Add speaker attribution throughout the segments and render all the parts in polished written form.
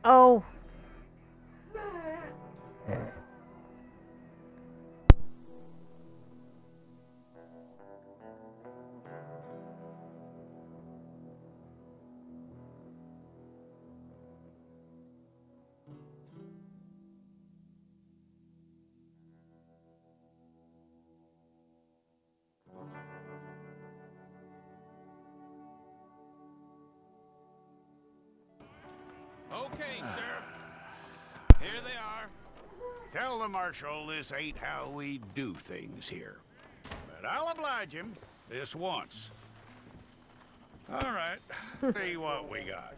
Speaker 1: Oh.
Speaker 2: Okay, Sheriff. Here they are.
Speaker 3: Tell the Marshal this ain't how we do things here. But I'll oblige him this once. All right, see what we got.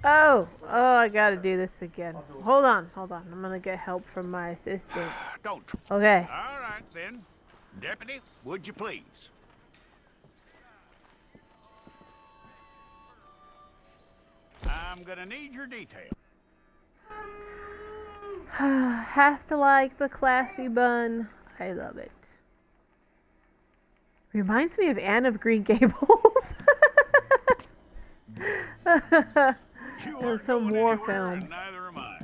Speaker 1: Oh, I gotta do this again. Hold on. I'm gonna get help from my assistant.
Speaker 3: Don't.
Speaker 1: Okay.
Speaker 3: All right, then. Deputy, would you please? I'm gonna need your detail.
Speaker 1: Have to like the classy bun. I love it. Reminds me of Anne of Green Gables. There's some war films.
Speaker 3: Neither am I.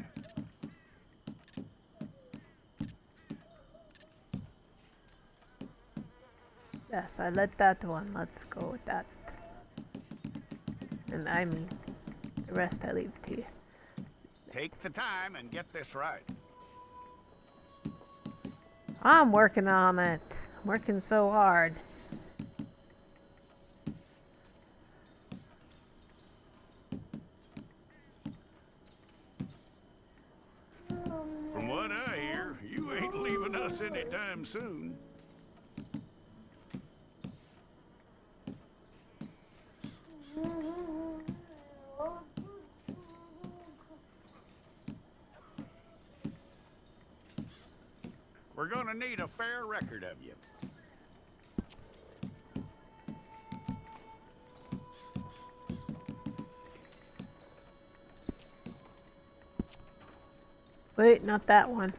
Speaker 1: Yes, I let that one. Let's go with that. And I mean, the rest I leave to you.
Speaker 3: Take the time and get this right.
Speaker 1: I'm working on it. I'm working so hard.
Speaker 3: From what I hear, you ain't leaving us anytime soon. We're gonna need a fair record of you.
Speaker 1: Wait, not that one.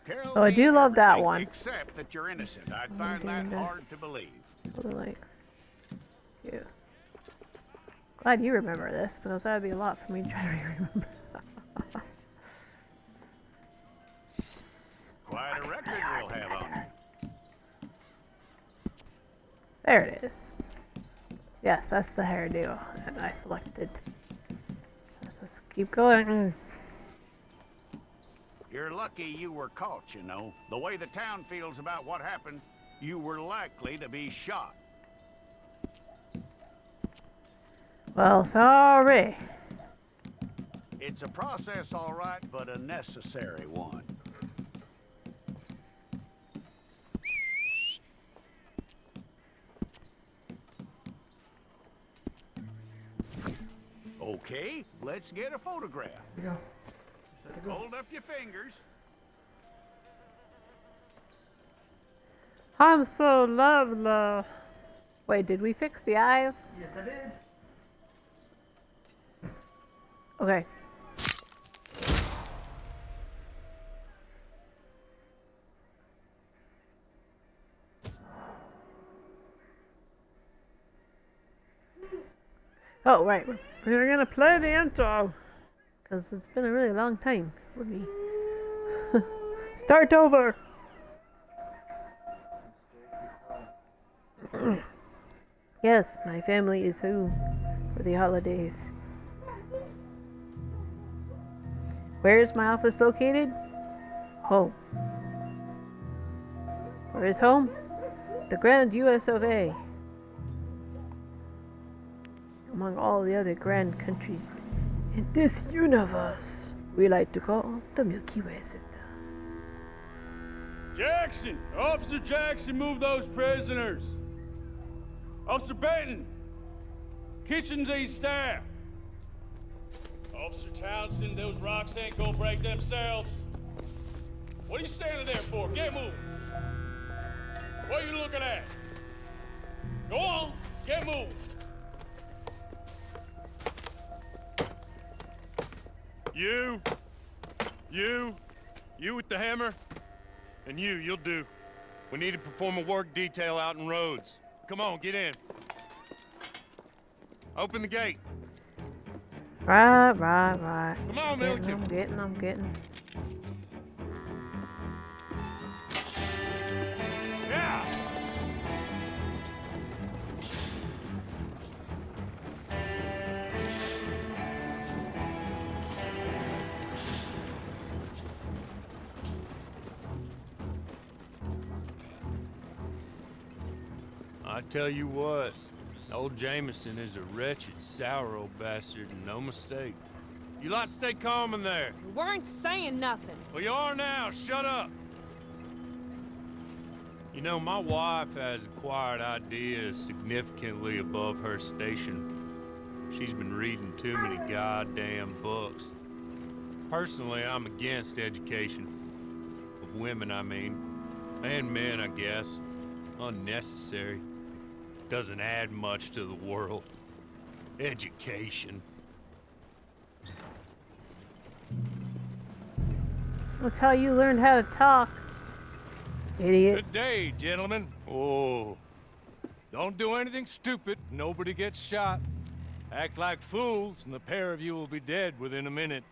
Speaker 3: Tell
Speaker 1: Oh, I
Speaker 3: me
Speaker 1: do love that
Speaker 3: everything
Speaker 1: one.
Speaker 3: Except that you're innocent. I'd find that
Speaker 1: doing that.
Speaker 3: hard to believe.
Speaker 1: Totally like you. Glad you remember this, because that would be a lot for me to try to remember.
Speaker 3: Quite a record we'll have on you.
Speaker 1: There it is. Yes, that's the hairdo that I selected. Let's keep going.
Speaker 3: You're lucky you were caught, you know. The way the town feels about what happened, you were likely to be shot.
Speaker 1: Well, sorry.
Speaker 3: It's a process, all right, but a necessary one. Okay, let's get a photograph.
Speaker 4: Here you go.
Speaker 3: Hold up your fingers.
Speaker 1: I'm so lovely. Wait, did we fix the eyes?
Speaker 4: Yes, I did.
Speaker 1: Okay. Oh, right. We're gonna play the intro. Because it's been a really long time for me. Start over! Yes, my family is home for the holidays. Where is my office located? Home. Where is home? The Grand US of A. Among all the other grand countries in this universe, we like to call the Milky Way system.
Speaker 2: Jackson! Officer Jackson, move those prisoners! Officer Benton! Kitchens aid staff! Officer Townsend, those rocks ain't gonna break themselves. What are you standing there for? Get moving! What are you looking at? Go on, get moving! You,
Speaker 5: You with the hammer? And you'll do. We need to perform a work detail out in Rhodes. Come on, get in. Open the gate.
Speaker 1: Right.
Speaker 5: Come on, Milliken.
Speaker 1: I'm getting.
Speaker 5: Yeah! I tell you what, old Jameson is a wretched, sour old bastard, and no mistake. You lot stay calm in there.
Speaker 6: We weren't saying nothing.
Speaker 5: Well, you are now. Shut up. You know, my wife has acquired ideas significantly above her station. She's been reading too many goddamn books. Personally, I'm against education. Of women, I mean. And men, I guess. Unnecessary. Doesn't add much to the world. Education.
Speaker 1: That's how you learned how to talk, idiot.
Speaker 7: Good day, gentlemen. Oh, don't do anything stupid. Nobody gets shot. Act like fools, and the pair of you will be dead within a minute.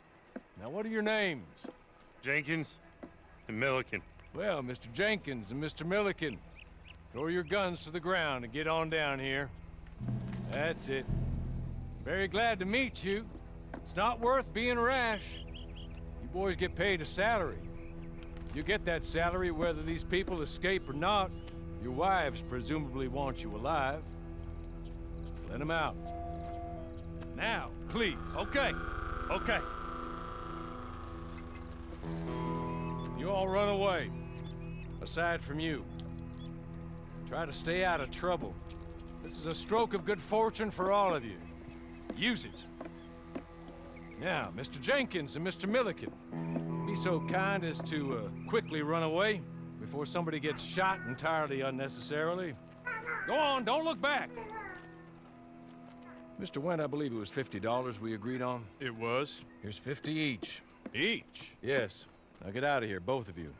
Speaker 7: Now, what are your names?
Speaker 5: Jenkins and Milliken.
Speaker 7: Well, Mr. Jenkins and Mr. Milliken, throw your guns to the ground and get on down here. That's it. Very glad to meet you. It's not worth being rash. You boys get paid a salary. You get that salary whether these people escape or not. Your wives presumably want you alive. Let them out. Now, please.
Speaker 5: Okay.
Speaker 7: You all run away. Aside from you. Try to stay out of trouble. This is a stroke of good fortune for all of you. Use it. Now, Mr. Jenkins and Mr. Milliken, be so kind as to quickly run away before somebody gets shot entirely unnecessarily. Go on, don't look back. Mr. Wendt, I believe it was $50 we agreed on.
Speaker 5: It was.
Speaker 7: Here's 50 each.
Speaker 5: Each?
Speaker 7: Yes. Now get out of here, both of you.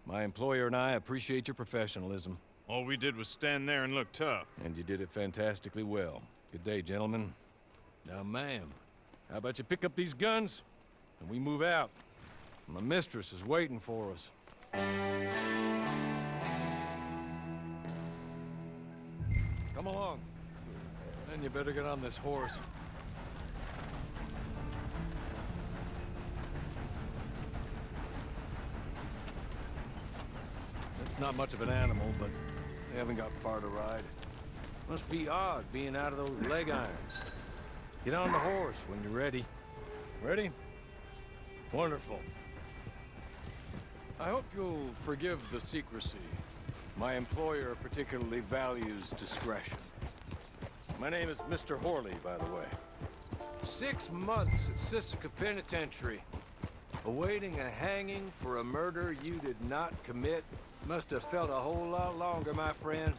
Speaker 7: My employer and I appreciate your professionalism.
Speaker 5: All we did was stand there and look tough.
Speaker 7: And you did it fantastically well. Good day, gentlemen. Now, ma'am, how about you pick up these guns and we move out? My mistress is waiting for us. Come along. Then you better get on this horse. It's not much of an animal, but they haven't got far to ride. Must be odd being out of those leg irons. Get on the horse when you're ready. Ready? Wonderful. I hope you'll forgive the secrecy. My employer particularly values discretion. My name is Mr. Horley, by the way. 6 months at Sisika Penitentiary, awaiting a hanging for a murder you did not commit. Must have felt a whole lot longer, my friend.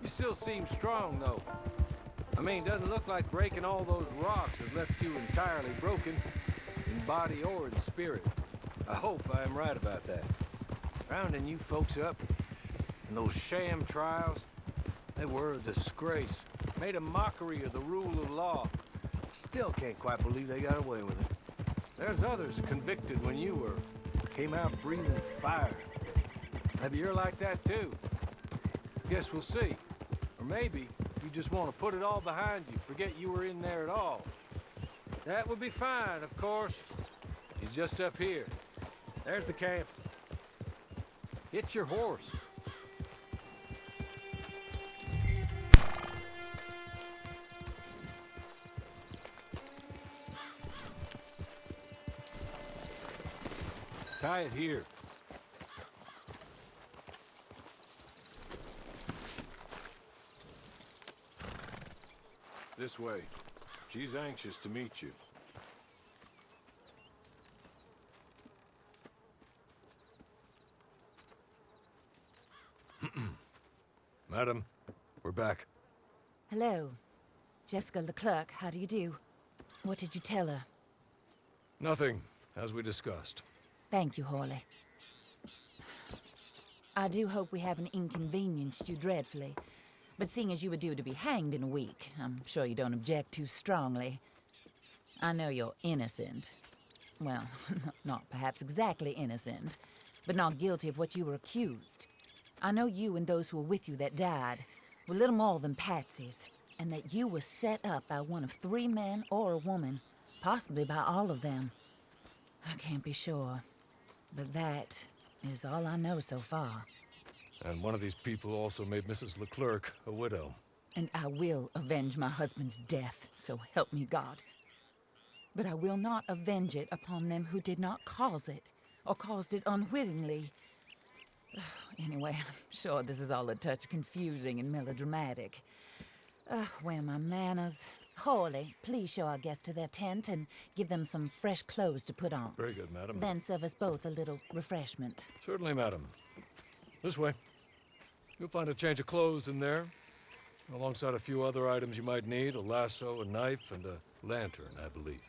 Speaker 7: You still seem strong, though. I mean, doesn't look like breaking all those rocks has left you entirely broken, in body or in spirit. I hope I am right about that. Rounding you folks up, and those sham trials, they were a disgrace. Made a mockery of the rule of law. Still can't quite believe they got away with it. There's others convicted when you were. Came out breathing fire. Maybe you're like that too. Guess we'll see. Or maybe you just want to put it all behind you, forget you were in there at all. That would be fine, of course. He's just up here. There's the camp. Hit your horse. Tie it here. This way. She's anxious to meet you. Madam, we're back.
Speaker 8: Hello. Jessica Leclerc, how do you do? What did you tell her?
Speaker 7: Nothing, as we discussed.
Speaker 8: Thank you, Hawley. I do hope we haven't inconvenienced you dreadfully. But seeing as you were due to be hanged in a week, I'm sure you don't object too strongly. I know you're innocent. Well, not perhaps exactly innocent, but not guilty of what you were accused. I know you and those who were with you that died were little more than patsies, and that you were set up by one of 3 men or a woman, possibly by all of them. I can't be sure, but that is all I know so far.
Speaker 7: And one of these people also made Mrs. Leclerc a widow.
Speaker 8: And I will avenge my husband's death, so help me God. But I will not avenge it upon them who did not cause it, or caused it unwittingly. Anyway, I'm sure this is all a touch confusing and melodramatic. Where are my manners? Hawley, please show our guests to their tent and give them some fresh clothes to put on.
Speaker 7: Very good, madam.
Speaker 8: Then serve us both a little refreshment.
Speaker 7: Certainly, madam. This way. You'll find a change of clothes in there, alongside a few other items you might need, a lasso, a knife, and a lantern, I believe.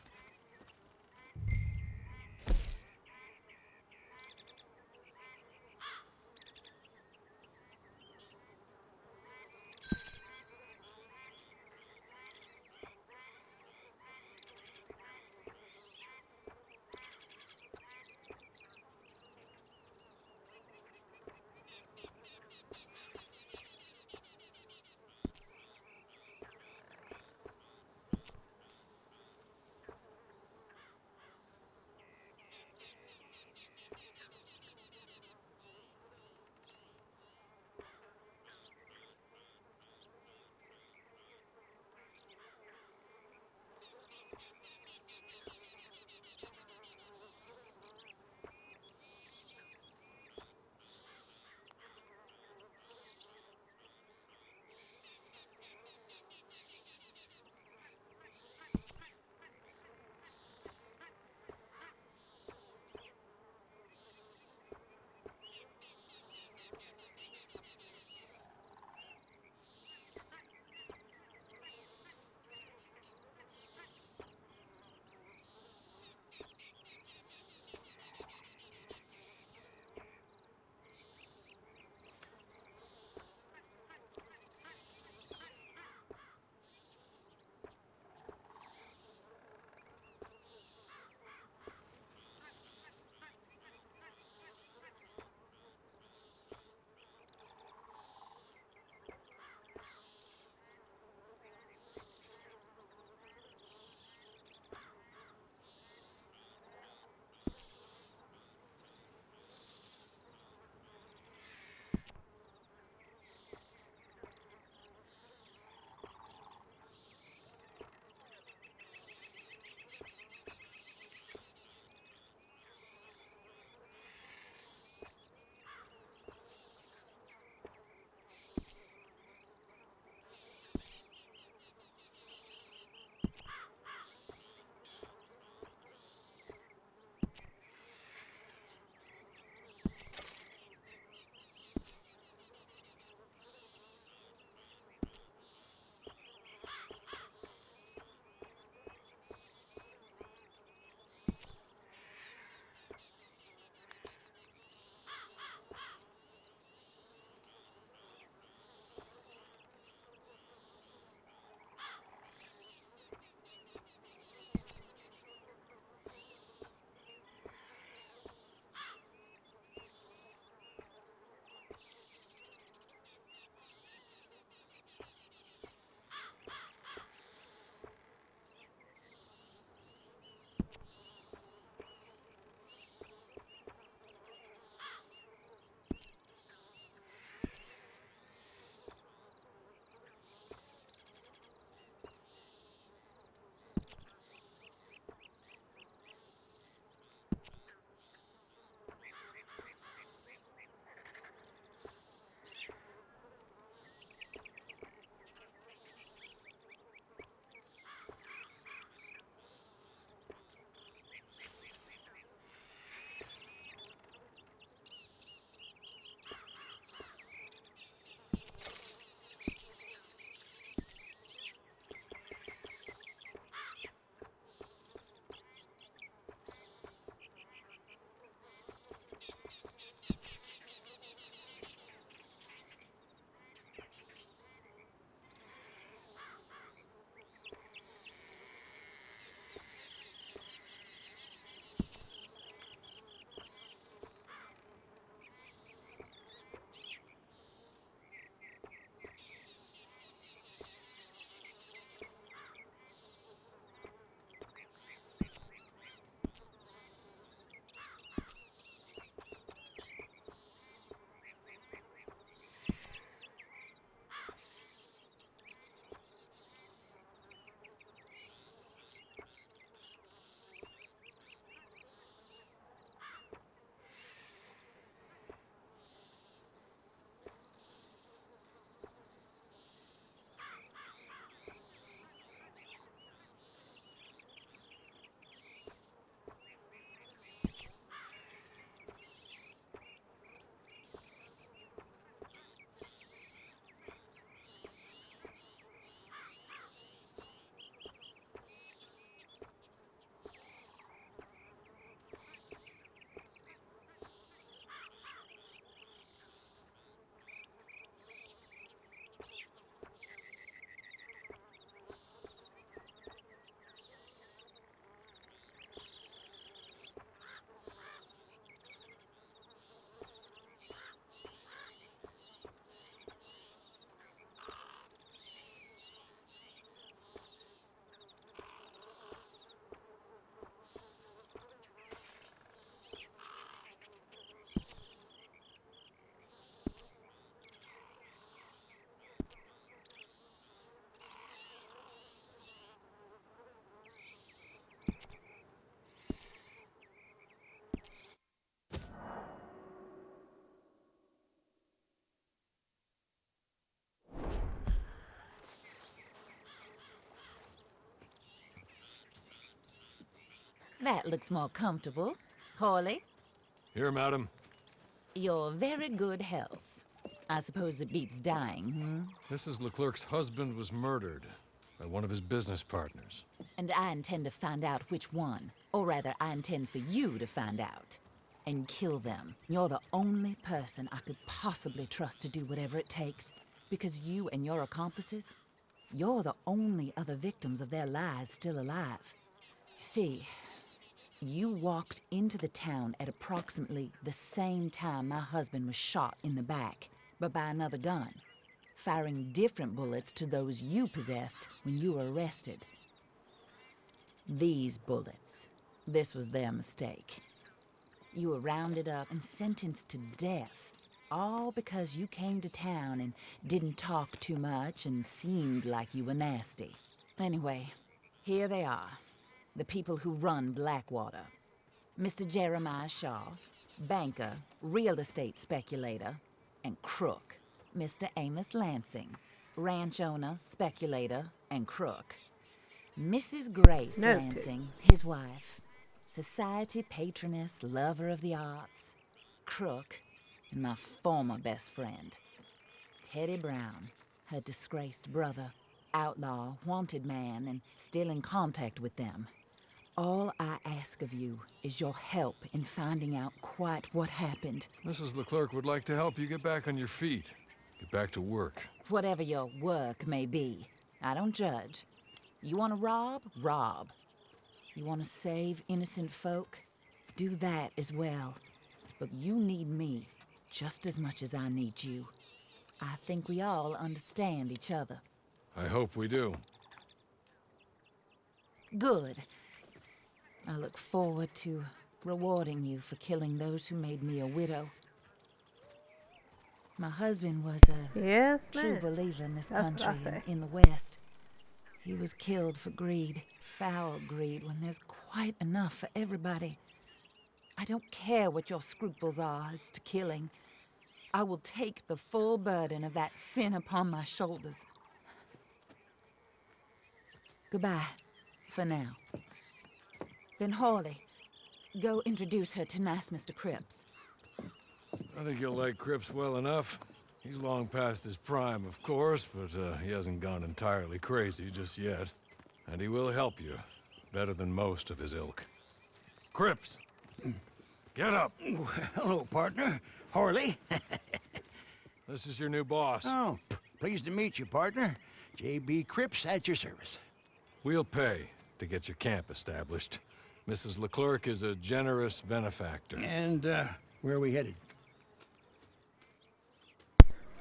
Speaker 8: that looks more comfortable. Hawley,
Speaker 7: Here, madam.
Speaker 8: your very good health. I suppose it beats dying,
Speaker 7: Mrs. Leclerc's husband was murdered by one of his business partners.
Speaker 8: And I intend to find out which one. Or rather, I intend for you to find out. And kill them. You're the only person I could possibly trust to do whatever it takes. Because you and your accomplices, you're the only other victims of their lies still alive. You see, you walked into the town at approximately the same time my husband was shot in the back, but by another gun, firing different bullets to those you possessed when you were arrested. These bullets, this was their mistake. You were rounded up and sentenced to death, all because you came to town and didn't talk too much and seemed like you were nasty. Anyway, here they are, the people who run Blackwater. Mr. Jeremiah Shaw, banker, real estate speculator, and crook. Mr. Amos Lansing, ranch owner, speculator, and crook. Mrs. Grace
Speaker 1: No.
Speaker 8: Lansing, his wife, society patroness, lover of the arts, crook, and my former best friend. Teddy Brown, her disgraced brother, outlaw, wanted man, and still in contact with them. All I ask of you is your help in finding out quite what happened.
Speaker 7: Mrs. Leclerc would like to help you get back on your feet. Get back to work.
Speaker 8: Whatever your work may be, I don't judge. You want to rob? Rob. You want to save innocent folk? Do that as well. But you need me just as much as I need you. I think we all understand each other.
Speaker 7: I hope we do.
Speaker 8: Good. I look forward to rewarding you for killing those who made me a widow. My husband was a
Speaker 1: Yes,
Speaker 8: true
Speaker 1: ma'am.
Speaker 8: believer in this
Speaker 1: That's what I
Speaker 8: country
Speaker 1: say.
Speaker 8: and in the West. He was killed for greed, foul greed, when there's quite enough for everybody. I don't care what your scruples are as to killing. I will take the full burden of that sin upon my shoulders. Goodbye, for now. Then Hawley, go introduce her to nice Mr. Cripps.
Speaker 7: I think you'll like Cripps well enough. He's long past his prime, of course, but he hasn't gone entirely crazy just yet. And he will help you, better than most of his ilk. Cripps! Get up!
Speaker 3: Hello, partner. Horley.
Speaker 7: This is your new boss.
Speaker 3: Oh, pleased to meet you, partner. J.B. Cripps at your service.
Speaker 7: We'll pay to get your camp established. Mrs. Leclerc is a generous benefactor.
Speaker 3: And, where are we headed?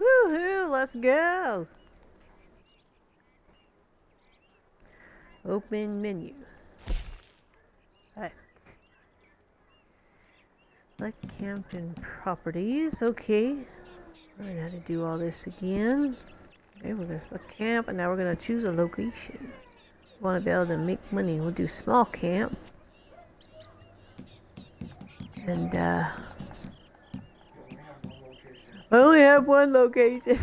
Speaker 1: Woohoo, let's go. Open menu. Right. Select camp and properties. Okay. We're gonna have to do all this again. Okay, we're gonna select camp and now we're gonna choose a location. We want to be able to make money. We'll do small camp. And I only have one location.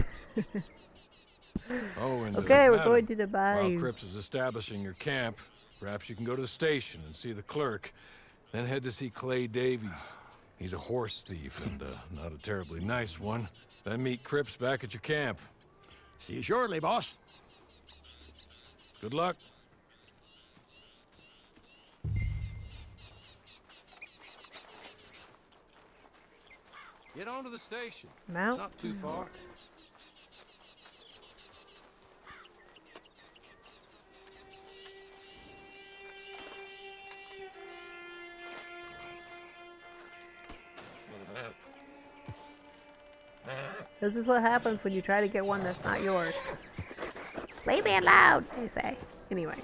Speaker 7: Oh, and
Speaker 1: Okay, we're
Speaker 7: madam,
Speaker 1: going to the
Speaker 7: while
Speaker 1: bayou.
Speaker 7: Cripps is establishing your camp, perhaps you can go to the station and see the clerk, then head to see Clay Davies. He's a horse thief and not a terribly nice one. Then meet Cripps back at your camp.
Speaker 3: See you shortly, boss.
Speaker 7: Good luck. Get on to the station.
Speaker 1: Mount.
Speaker 7: Not too far.
Speaker 1: This is what happens when you try to get one that's not yours. Play me loud, they say. Anyway.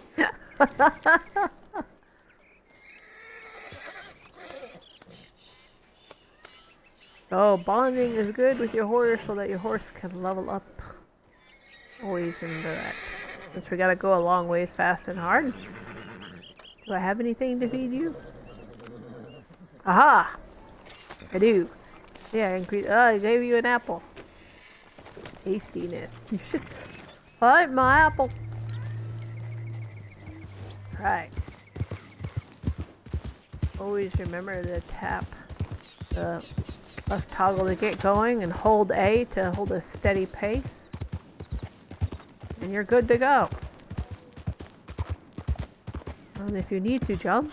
Speaker 1: So bonding is good with your horse so that your horse can level up. Always remember that. Since we gotta go a long ways fast and hard. Do I have anything to feed you? Aha! I do. Yeah, increase. Oh, I gave you an apple. Tastiness. You should find my apple. Right. Always remember to tap the left toggle to get going and hold A to hold a steady pace. And you're good to go. And if you need to jump,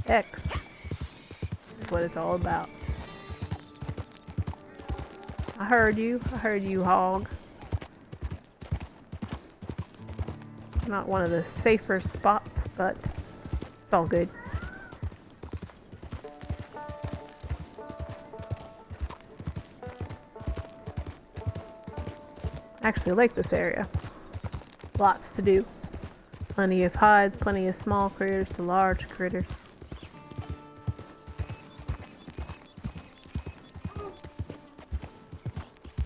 Speaker 1: X is what it's all about. I heard you, hog. Not one of the safer spots, but it's all good. I actually like this area. Lots to do. Plenty of hides, plenty of small critters to large critters.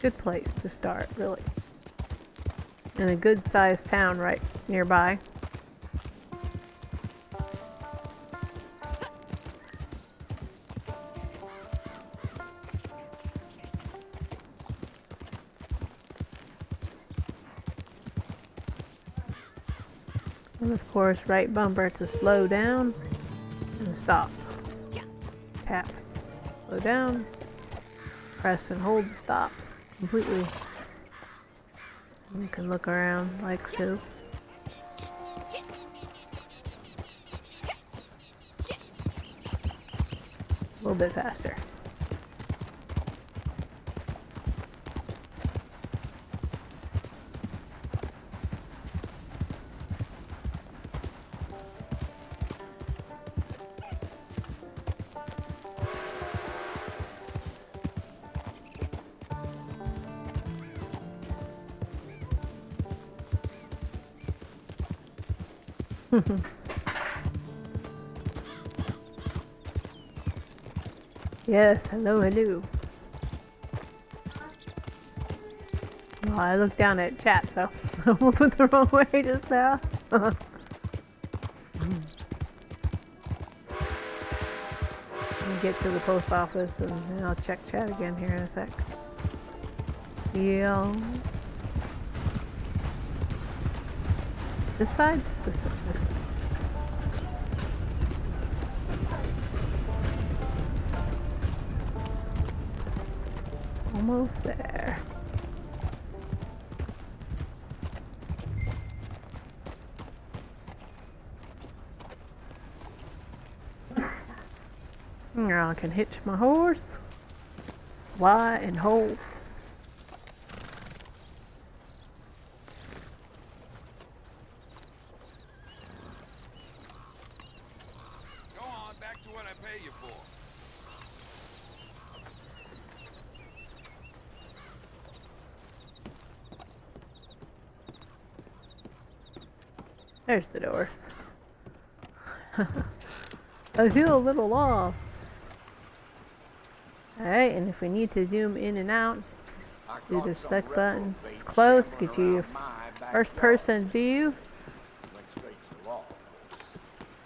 Speaker 1: Good place to start, really. And a good sized town right nearby. And of course, right bumper to slow down and stop. Tap. Slow down. Press and hold to stop completely. You can look around like so. A little bit faster. Yes, hello, hello. Oh, I looked down at chat, so I almost went the wrong way just now. Let me get to the post office and then I'll check chat again here in a sec. Yeah. This side? This side. Almost there. Now I can hitch my horse, fly and hold.
Speaker 7: Go on, back to what I pay you for.
Speaker 1: There's the doors. I feel a little lost. Alright, and if we need to zoom in and out, just do the spec button. It's close, get you your first person view.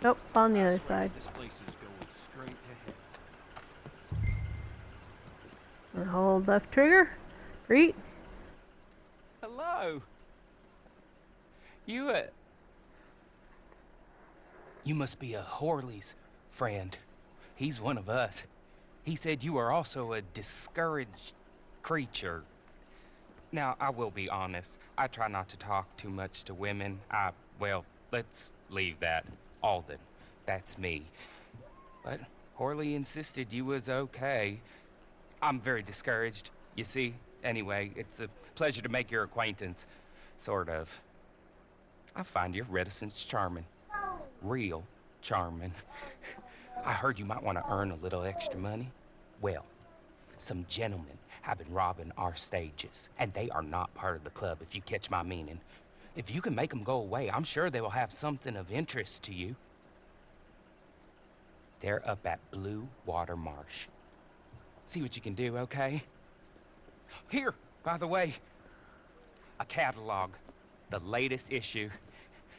Speaker 1: Nope, on the other side.
Speaker 7: This place is going straight to hell.
Speaker 1: And hold left trigger. Greet.
Speaker 6: Hello. You must be a Horley's friend. He's one of us. He said you are also a discouraged creature. Now, I will be honest. I try not to talk too much to women. Well, let's leave that. Alden, that's me. But Horley insisted you was okay. I'm very discouraged, you see. Anyway, it's a pleasure to make your acquaintance. Sort of. I find your reticence charming. Real charming. I heard you might want to earn a little extra money. Well, some gentlemen have been robbing our stages, and they are not part of the club, if you catch my meaning. If you can make them go away, I'm sure they will have something of interest to you. They're up at Blue Water Marsh. See what you can do, okay? Here, by the way, a catalog. The latest issue.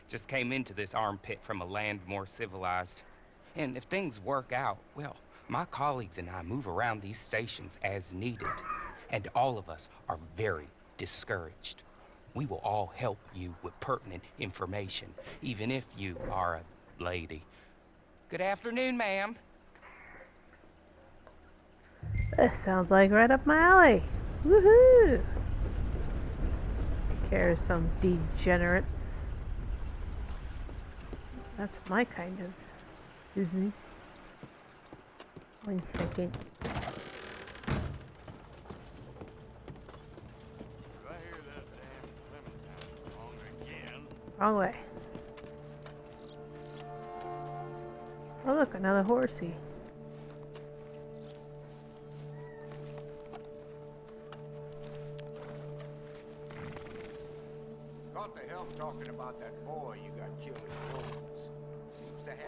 Speaker 6: Just came into this armpit from a land more civilized. And if things work out, well, my colleagues and I move around these stations as needed. And all of us are very discouraged. We will all help you with pertinent information, even if you are a lady. Good afternoon, ma'am.
Speaker 1: This sounds like right up my alley. Woohoo! Take care of some degenerates. That's my kind of business. 1 second.
Speaker 3: Did I hear that damn Clementine wrong again?
Speaker 1: Wrong way. Oh look, another horsey.
Speaker 3: Got the help talking about that boy you got killed in Rhodes. Seems to have.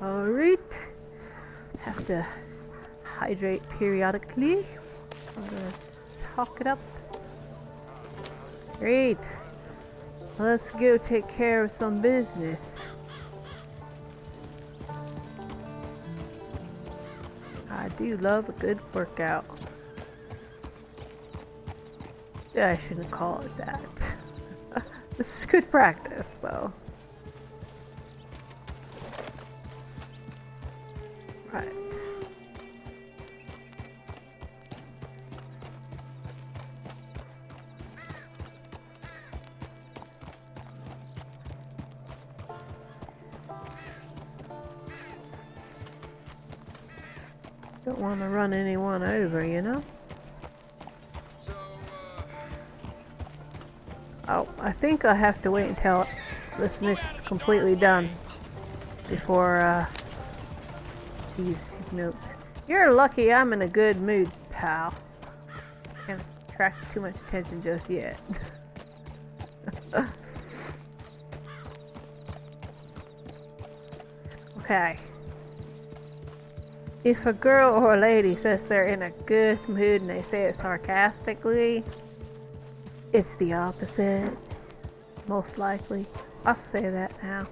Speaker 1: Alright. Have to hydrate periodically. I'm gonna talk it up. Great. Let's go take care of some business. I do love a good workout. Yeah, I shouldn't call it that. This is good practice, though. Right. Don't want to run anyone over, you know? Oh, I think I have to wait until this mission's completely done before these notes. You're lucky I'm in a good mood, pal. Can't attract too much attention just yet. Okay. If a girl or a lady says they're in a good mood and they say it sarcastically, it's the opposite. Most likely. I'll say that now.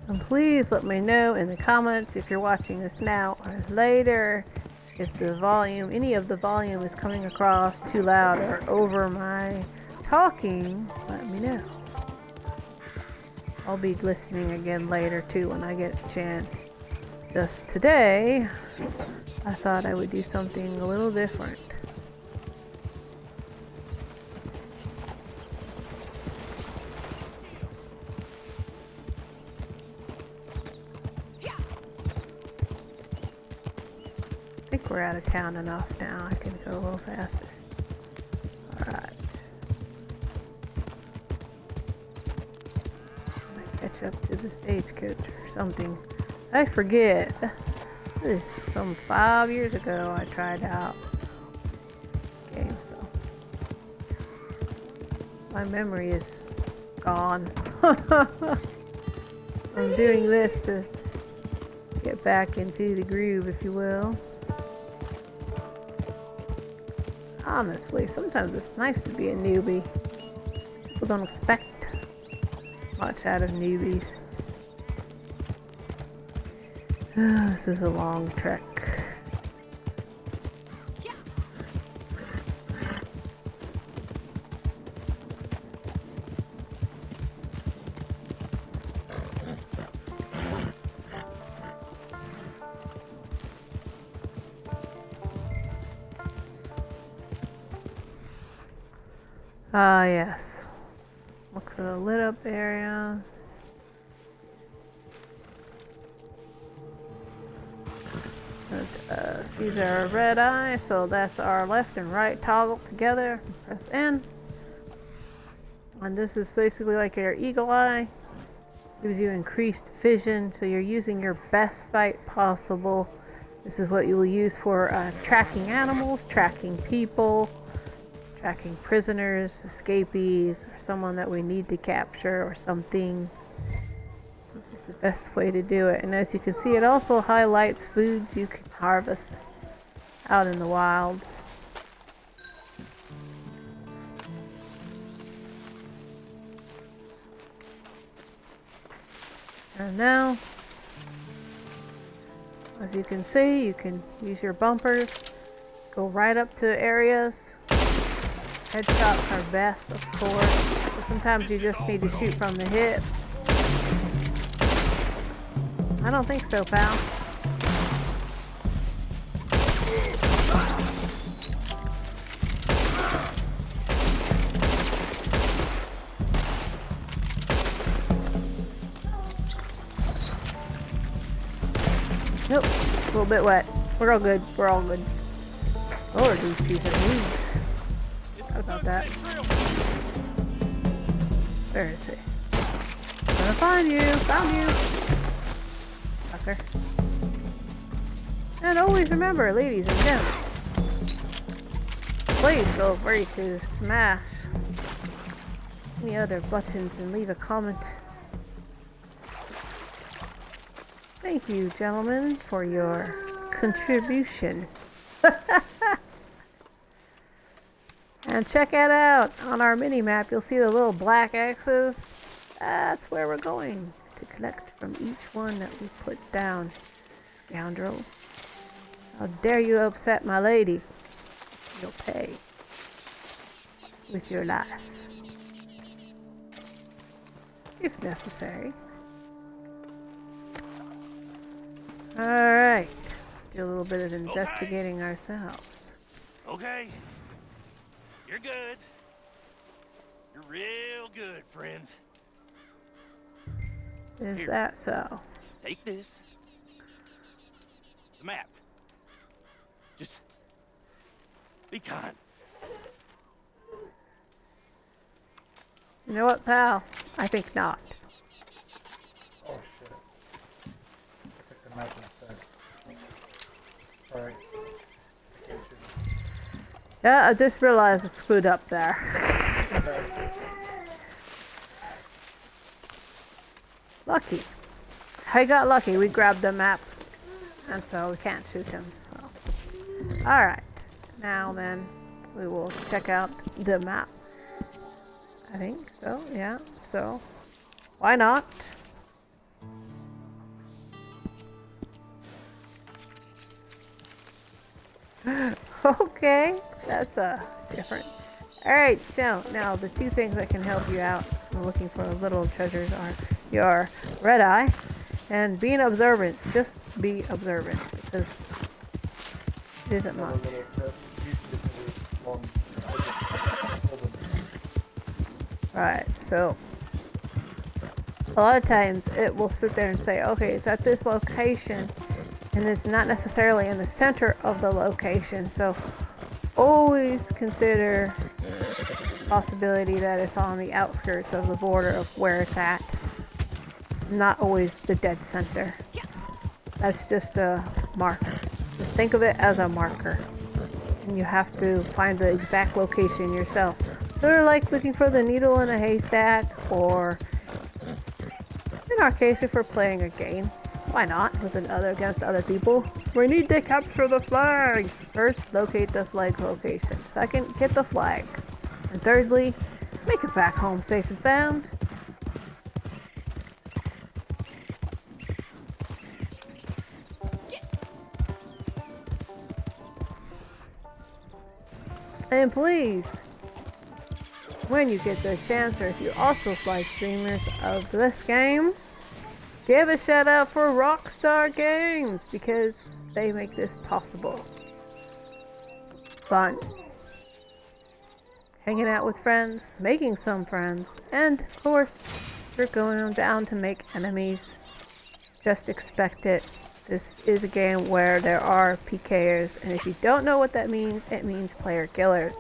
Speaker 1: And please let me know in the comments if you're watching this now or later, if the volume, any of the volume is coming across too loud or over my talking, let me know. I'll be listening again later too when I get a chance. Just today, I thought I would do something a little different. I think we're out of town enough now. I can go a little faster. Alright. Catch up to the stagecoach or something. I forget. This is some 5 years ago I tried out the game, so my memory is gone. I'm doing this to get back into the groove, if you will. Honestly, sometimes it's nice to be a newbie. People don't expect much out of newbies. This is a long trek. Ah, yes. Look for the lit up area. These are red eye, so that's our left and right toggle together. Press N. And this is basically like your eagle eye. Gives you increased vision, so you're using your best sight possible. This is what you will use for tracking animals, tracking people, tracking prisoners, escapees, or someone that we need to capture or something. This is the best way to do it. And as you can see, it also highlights foods you can harvest out in the wilds. And now, as you can see, you can use your bumpers, go right up to areas. Headshots are best, of course, but sometimes you just need to shoot from the hip. I don't think so, pal. Nope, a little bit wet. We're all good. We're all good. Lord, these pieces of meat. What about that? Where is he? I'm gonna find you! Found you! Fucker. And always remember, ladies and gents, please feel free to smash any other buttons and leave a comment Thank you, gentlemen, for your contribution. And check it out. On our mini-map, you'll see the little black X's. That's where we're going to collect from each one that we put down. Scoundrel. How dare you upset my lady? You'll pay with your life. If necessary. Alright. Do a little bit of investigating ourselves.
Speaker 4: Okay. You're good. You're real good, friend.
Speaker 1: Is
Speaker 4: Here.
Speaker 1: that so?
Speaker 4: Take this. It's a map. Just be kind.
Speaker 1: You know what, pal? I think not.
Speaker 9: Oh shit. I took the map instead. Alright.
Speaker 1: Yeah, I just realized I screwed up there. Lucky. I got lucky. We grabbed the map. And so we can't shoot him. So. Alright. Now then, we will check out the map. I think so, yeah. So, why not? Okay, that's different. Alright, so now the two things that can help you out when looking for little treasures are your red eye and being observant. Just be observant because it isn't much. Right, so a lot of times it will sit there and say, okay, it's at this location, and it's not necessarily in the center of the location, so always consider the possibility that it's on the outskirts of the border of where it's at, not always the dead center. That's just a marker. Just think of it as a marker, and you have to find the exact location yourself. Sort of like looking for the needle in a haystack, or in our case, if we're playing a game, why not, with against other people? We need to capture the flag! First, locate the flag location. Second, get the flag. And thirdly, make it back home safe and sound. And please, when you get the chance, or if you also like streamers of this game, give a shout out for Rockstar Games because they make this possible. Fun. Hanging out with friends, making some friends, and of course, you're going down to make enemies. Just expect it. This is a game where there are PKers, and if you don't know what that means, it means player killers.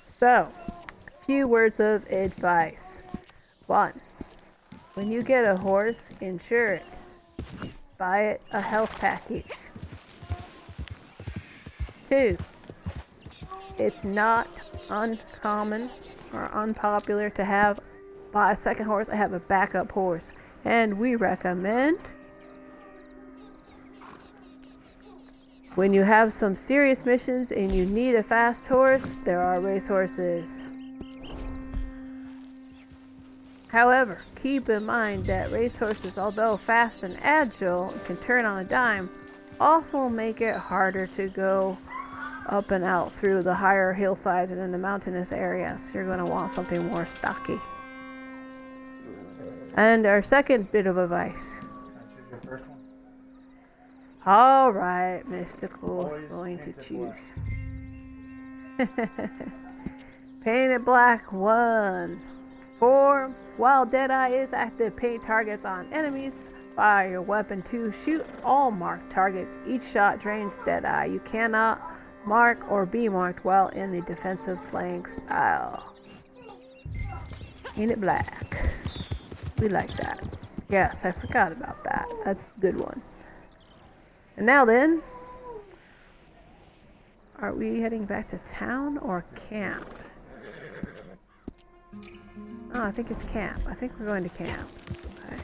Speaker 1: So, a few words of advice. 1. When you get a horse, insure it. Buy it a health package. 2. It's not uncommon or unpopular to buy a second horse and have a backup horse. And we recommend when you have some serious missions and you need a fast horse, there are racehorses. However, keep in mind that racehorses, although fast and agile and can turn on a dime, also make it harder to go up and out through the higher hillsides and in the mountainous areas. You're going to want something more stocky. And our second bit of advice.
Speaker 9: Your first one?
Speaker 1: Alright, Mystical is going to choose. Paint it black 1. 4. While Deadeye is active, paint targets on enemies. Fire your weapon 2. Shoot all marked targets. Each shot drains Deadeye. You cannot mark or be marked while in the defensive playing style. Paint it black. We like that. Yes, I forgot about that. That's a good one. And now then, Are we heading back to town or camp? Oh, I think it's camp. I think we're going to camp. Okay.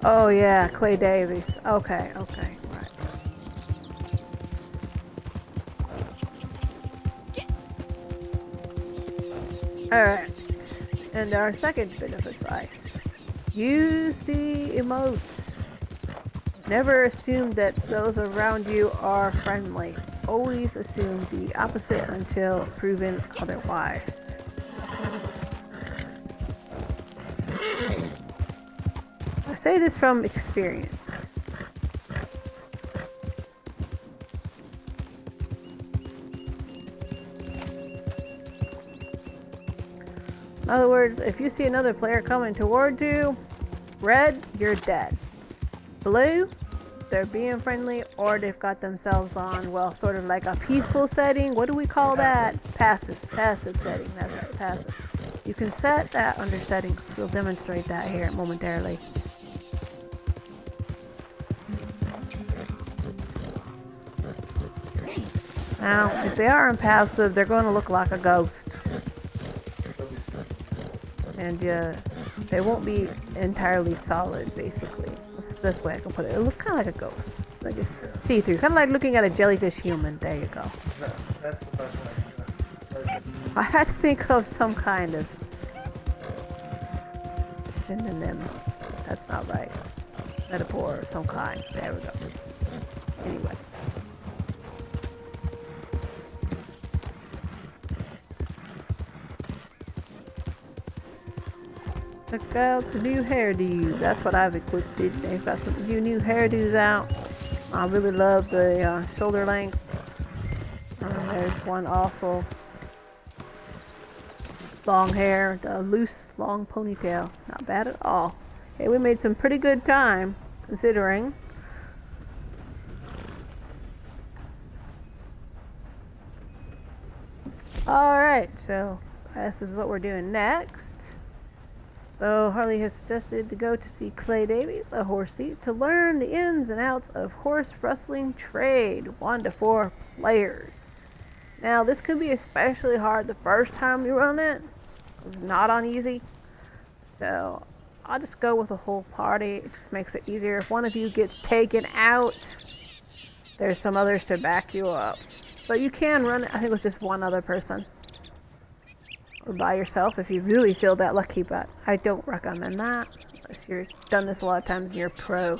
Speaker 1: Oh yeah, Clay Davies. Okay, okay, right. Alright. And our second bit of advice. Use the emotes. Never assume that those around you are friendly. Always assume the opposite until proven otherwise. I say this from experience. In other words, if you see another player coming toward you, red, you're dead. Blue, they're being friendly, or they've got themselves on, well, sort of like a peaceful setting. What do we call that? Passive setting. That's right, passive. You can set that under settings. We'll demonstrate that here momentarily. Now, if they are in passive, they're going to look like a ghost. And they won't be entirely solid, basically. That's the best way I can put it. It looks kind of like a ghost. Like it's see-through. Kind of like looking at a jellyfish human. There you go.
Speaker 9: That's the best way.
Speaker 1: I had to think of some kind of synonym. That's not right. Metaphor of some kind. There we go. Anyway. Check out the new hairdo. That's what I've equipped. They've got some new hairdos out. I really love the shoulder length. There's one also. Long hair, the loose, long ponytail. Not bad at all. Okay, we made some pretty good time, considering. Alright, so this is what we're doing next. So Harley has suggested to go to see Clay Davies, a horse thief, to learn the ins and outs of horse rustling trade, 1 to 4 players. Now this could be especially hard the first time you run it. It's not on easy. So I'll just go with a whole party. It just makes it easier. If one of you gets taken out, there's some others to back you up. But you can run it, I think, with just one other person. Or by yourself if you really feel that lucky, but I don't recommend that unless you've done this a lot of times and you're pro.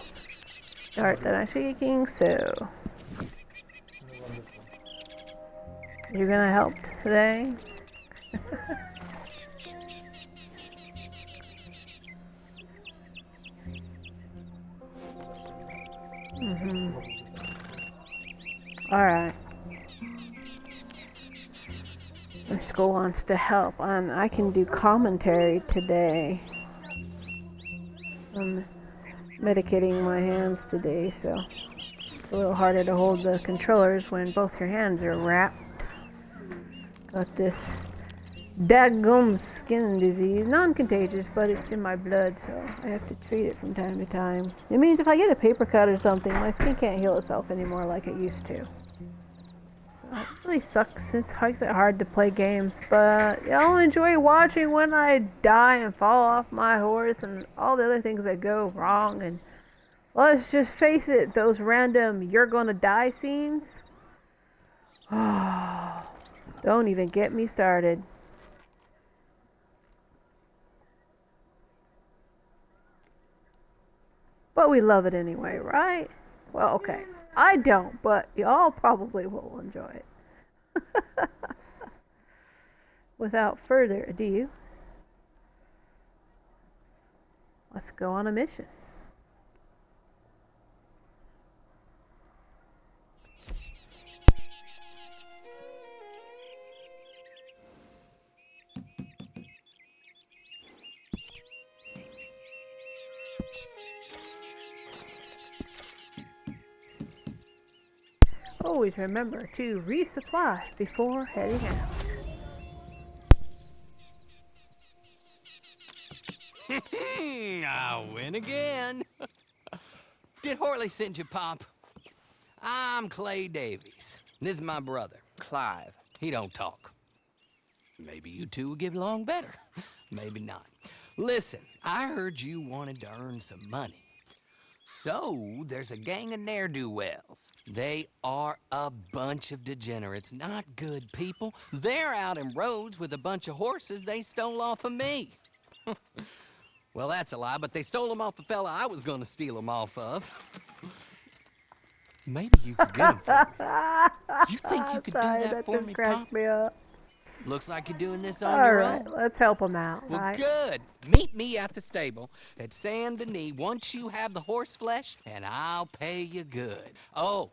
Speaker 1: Start that I'm shaking, so you're gonna help today? Alright. Mystical wants to help, and I can do commentary today. I'm medicating my hands today, so it's a little harder to hold the controllers when both your hands are wrapped. Got this daggum skin disease, non-contagious, but it's in my blood, so I have to treat it from time to time. It means if I get a paper cut or something, my skin can't heal itself anymore like it used to. It really sucks. It makes it hard to play games, but I'll enjoy watching when I die and fall off my horse and all the other things that go wrong. And let's just face it, those random "you're gonna die" scenes. Oh, don't even get me started. But we love it anyway, right? Well, okay. I don't, but y'all probably will enjoy it. Without further ado, let's go on a mission. Always remember to resupply before heading out.
Speaker 10: I win again. Did Horley send you, Pop? I'm Clay Davies. This is my brother, Clive. He don't talk. Maybe you two will get along better. Maybe not. Listen, I heard you wanted to earn some money. So, there's a gang of ne'er-do-wells. They are a bunch of degenerates, not good people. They're out in roads with a bunch of horses they stole off of me. Well, that's a lie, but they stole them off the fella I was gonna steal them off of. Maybe you could get them for me. You think you could do that for me, Pop?
Speaker 1: Me up.
Speaker 10: Looks like you're doing this on
Speaker 1: All
Speaker 10: your
Speaker 1: right,
Speaker 10: own.
Speaker 1: let's help him out.
Speaker 10: Well,
Speaker 1: right?
Speaker 10: good. Meet me at the stable at Saint Denis once you have the horse flesh, and I'll pay you good. Oh,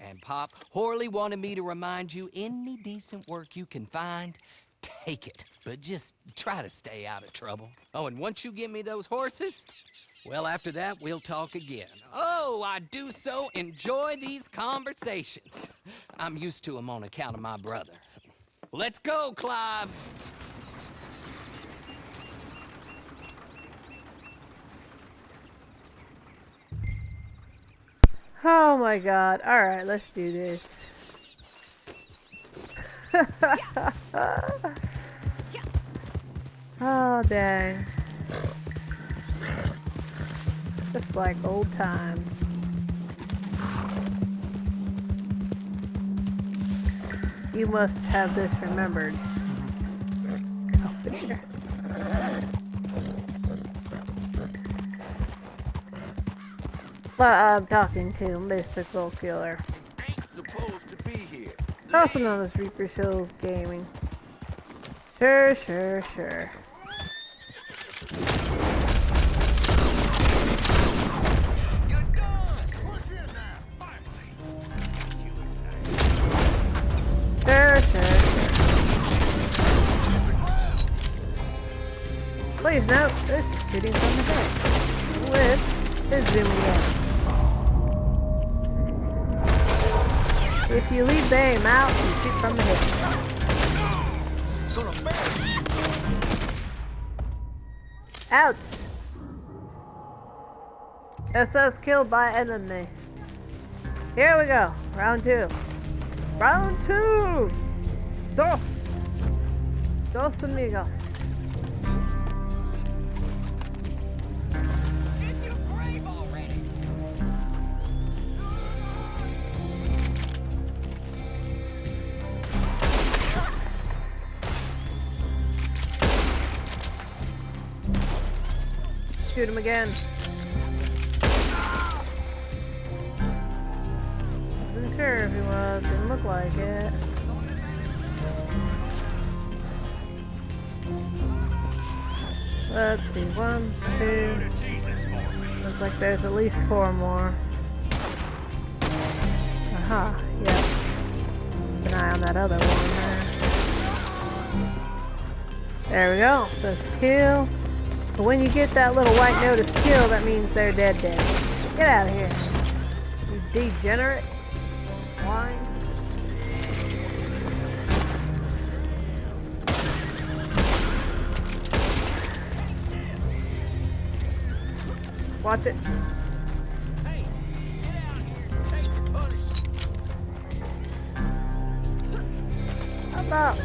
Speaker 10: and Pop, Horley wanted me to remind you, any decent work you can find, take it. But just try to stay out of trouble. Oh, and once you give me those horses, well, after that, we'll talk again. Oh, I do so enjoy these conversations. I'm used to them on account of my brother. Let's go, Clive.
Speaker 1: Oh my god. Alright, let's do this. Oh, dang. Just like old times. You must have this remembered. Up here. Well, I'm talking to Mystical Killer.
Speaker 4: Ain't supposed to be here.
Speaker 1: Also known as Reaper Hills Gaming. Sure, sure, sure.
Speaker 4: You're done. Push in now. Finally.
Speaker 1: Sure, sure, sure. Please note, this is shooting from the head. With is zooming in. If you leave the aim out, you shoot from the hip. Ouch! SS killed by enemy. Here we go. Round 2. Round 2! Dos! Dos amigos.
Speaker 10: In your grave already.
Speaker 1: Shoot him again. Wasn't sure if he was. Didn't look like it. Let's see. 1, 2. Looks like there's at least 4 more. Aha. Yep. Keep an eye on that other one there. There we go. Says kill. But when you get that little white notice kill, that means they're dead. Get out of here. You degenerate. Swine. Watch it.
Speaker 4: Hey, get out here. Take your punishment.
Speaker 1: How about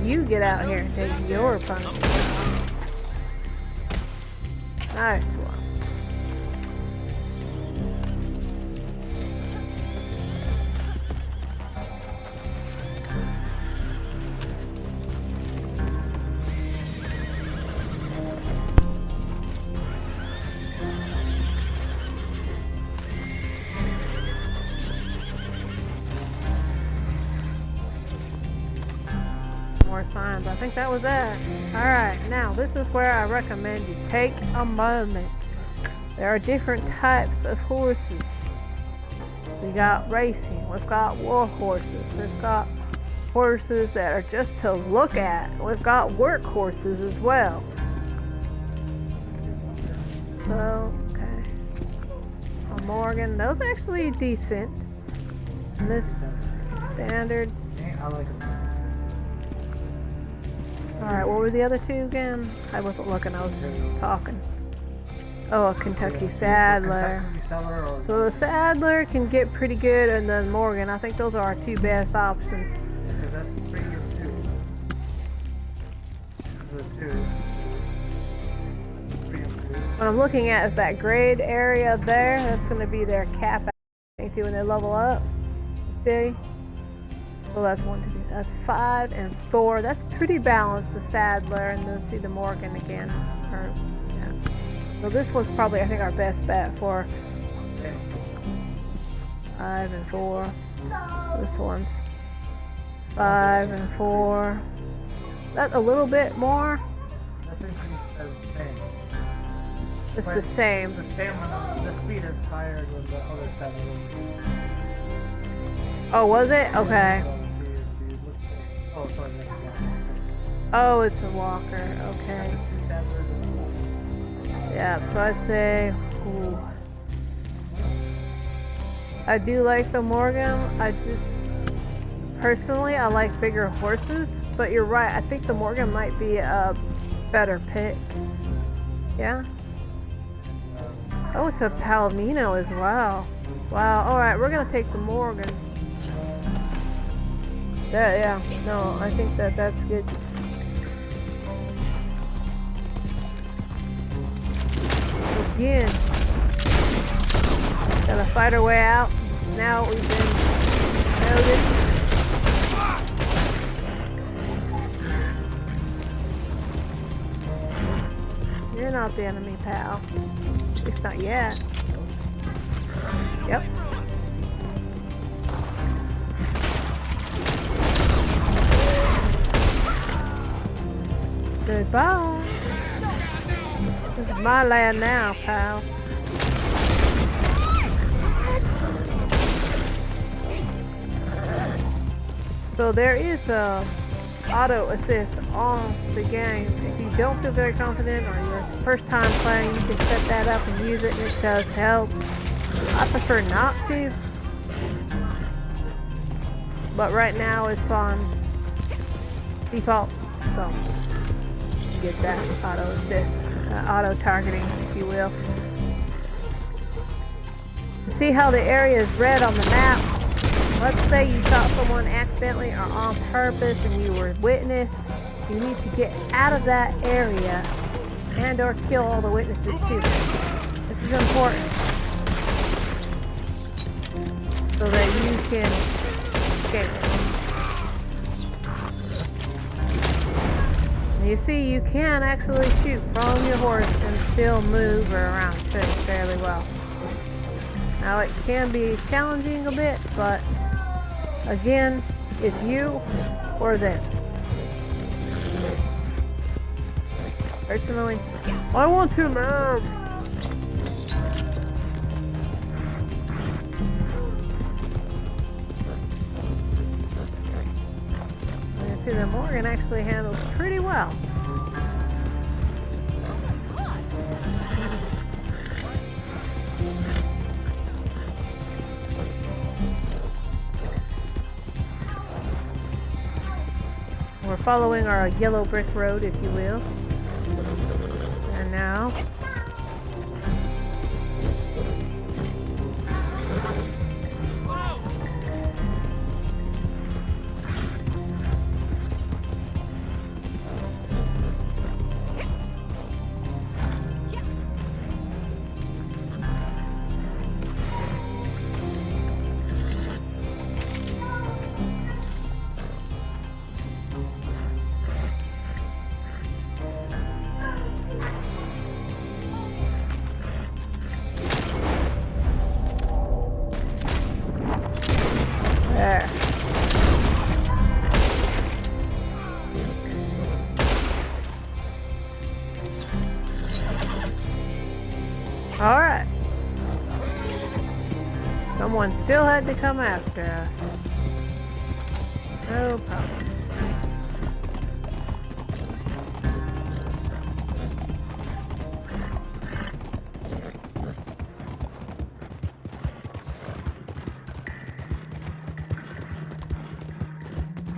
Speaker 1: you get out here and take your punishment? Nice one. More signs. I think that was it. Alright, now this is where I recommend you take a moment. There are different types of horses. We got racing, we've got war horses, we've got horses that are just to look at, we've got work horses as well. So, okay. A Morgan, those are actually decent. And this standard.
Speaker 9: I like them.
Speaker 1: Alright, what were the other two again? I wasn't looking, I was talking. Oh, a Kentucky Saddler.
Speaker 9: Kentucky Saddler or
Speaker 1: So the Saddler can get pretty good, and then Morgan. I think those are our two best options.
Speaker 9: because that's 3 or 2. The 2. 3 and 2.
Speaker 1: What I'm looking at is that grade area there. That's going to be their cap see when they level up. See? So that's 1, 2, 3. That's 5 and 4. That's pretty balanced, the Saddler, and then see the Morgan again. Or, yeah. So this one's probably, I think, our best bet for 5 and 4. This one's 5 and 4. That's a little bit more.
Speaker 9: That's increased as the same.
Speaker 1: It's
Speaker 9: But
Speaker 1: the same.
Speaker 9: The stamina, the speed is higher than the other 7.
Speaker 1: Oh, was it? Okay.
Speaker 9: Oh, sorry, that's one.
Speaker 1: Oh, it's a walker. Okay.
Speaker 9: 2 Sattlers and
Speaker 1: Yeah, so I say, ooh. I do like the Morgan. I just, personally, I like bigger horses. But you're right, I think the Morgan might be a better pick. Yeah? Oh, it's a Palomino as well. Wow, alright, we're gonna take the Morgan. Yeah, no, I think that's good. Again, gotta fight our way out. Now we've been noted. You're not the enemy, pal. At least not yet. Yep. Goodbye. This is my land now, pal. So there is a auto assist on the game. If you don't feel very confident or your first time playing, you can set that up and use it, and it does help. I prefer not to, but right now it's on default, so you get that auto assist, auto targeting, if you will. See how the area is red on the map? Let's say you shot someone accidentally or on purpose and you were witnessed. You need to get out of that area and or kill all the witnesses too. This is important so that you can escape. And you see, you can actually shoot from your horse and still move around too fairly well. Now it can be challenging a bit, but again, it's you or them. Personally, I want to move. You see that Morgan actually handles pretty well. We're following our yellow brick road, if you will. And now, there. Alright. Someone still had to come after us. No problem.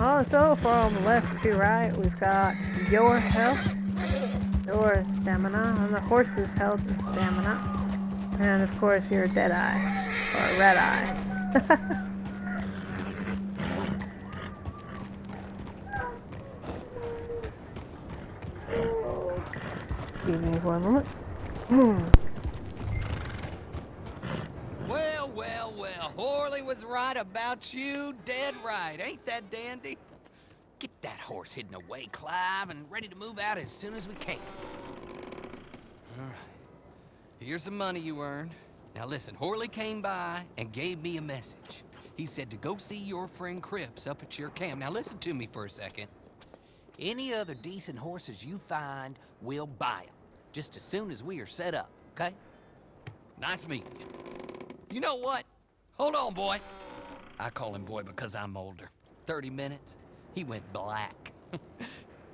Speaker 1: Also, from left to right, we've got your health. Then or stamina, and the horse's health and stamina. And of course, your dead eye, or red eye. Excuse me for a moment.
Speaker 10: Well, well, well. Horley was right about you. Dead right. Ain't that dandy? Get that horse hidden away, Clive, and ready to move out as soon as we can. All right. Here's the money you earned. Now listen, Horley came by and gave me a message. He said to go see your friend Cripps up at your camp. Now listen to me for a second. Any other decent horses you find, we'll buy them. Just as soon as we are set up, okay? Nice meeting you. You know what? Hold on, boy. I call him boy because I'm older. 30 minutes, he went black.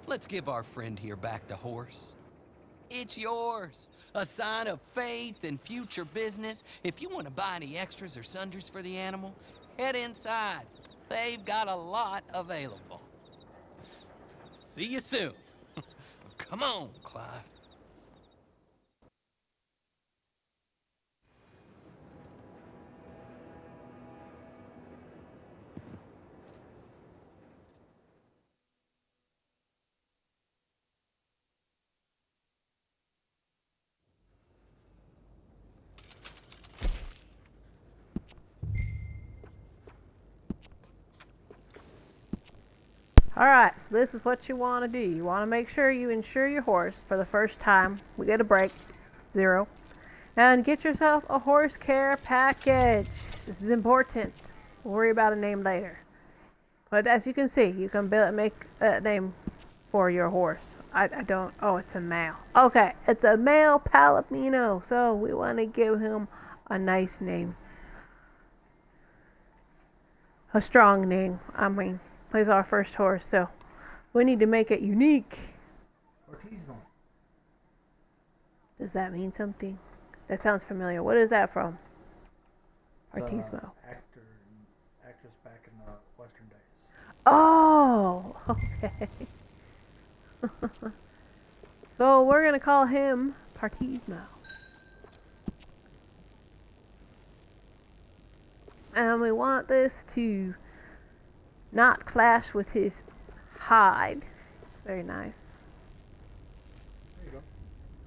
Speaker 10: Let's give our friend here back the horse. It's yours. A sign of faith and future business. If you want to buy any extras or sundries for the animal, head inside. They've got a lot available. See you soon. Come on, Clive.
Speaker 1: Alright, so this is what you want to do. You want to make sure you insure your horse for the first time. We get a break. 0. And get yourself a horse care package. This is important. We'll worry about a name later. But as you can see, you can make a name for your horse. I don't... Oh, it's a male. Okay, it's a male Palomino. So we want to give him a nice name. A strong name, I mean. He's our first horse, so we need to make it unique.
Speaker 9: Ortizmo.
Speaker 1: Does that mean something? That sounds familiar. What is that from? Ortizmo.
Speaker 9: Actress back in the Western days.
Speaker 1: Oh, okay. So we're gonna call him Partismo. And we want this to not clash with his hide. It's very nice.
Speaker 9: There you go.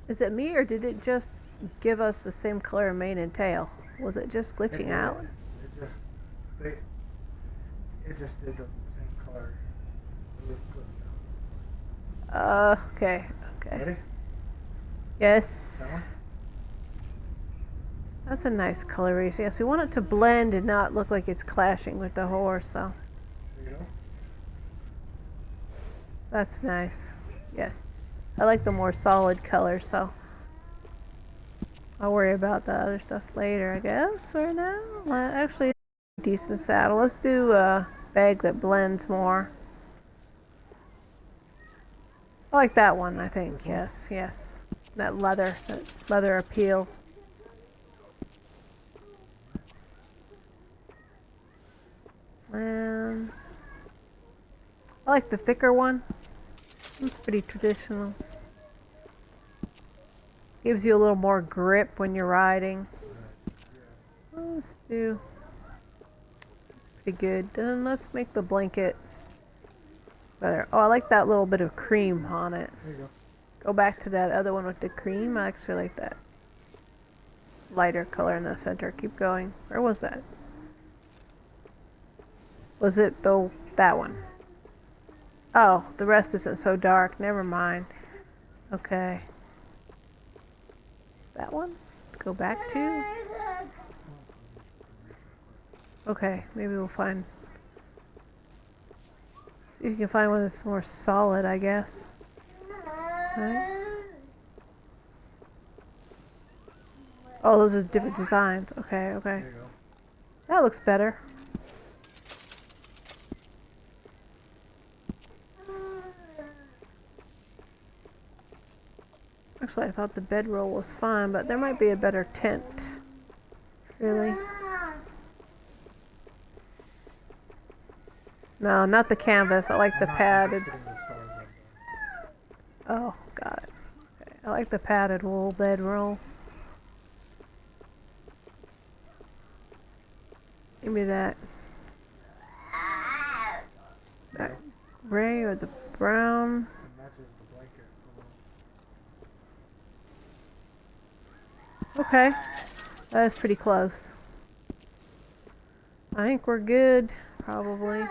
Speaker 1: Is it me, or did it just give us the same color mane and tail? Was it just glitching out?
Speaker 9: It just did the same color. It was glitched out.
Speaker 1: Okay.
Speaker 9: Ready?
Speaker 1: Yes.
Speaker 9: That one?
Speaker 1: That's a nice coloration. Yes, we want it to blend and not look like it's clashing with the horse, so.
Speaker 9: There you go.
Speaker 1: That's nice. Yes. I like the more solid color, so I'll worry about the other stuff later, I guess, for now. Actually, decent saddle. Let's do a bag that blends more. I like that one, I think. Yes, yes. That leather appeal. And I like the thicker one. It's pretty traditional. Gives you a little more grip when you're riding. Let's do... It's pretty good. Then let's make the blanket better. Oh, I like that little bit of cream on it.
Speaker 9: There you go.
Speaker 1: Go back to that other one with the cream. I actually like that lighter color in the center. Keep going. Where was that? Was it that one? Oh, the rest isn't so dark. Never mind. Okay. That one? Go back to? Okay, maybe we'll find... See if you can find one that's more solid, I guess. Right? Oh, those are different designs. Okay, okay.
Speaker 9: There you go.
Speaker 1: That looks better. Actually, I thought the bedroll was fine, but there might be a better tent. Really? No, not the canvas. I like the padded.
Speaker 9: Getting the stars up there.
Speaker 1: Oh, got it. Okay. like the padded wool bedroll. Give me that gray or the brown.
Speaker 9: It matches the blanket.
Speaker 1: Okay, that is pretty close. I think we're good, probably.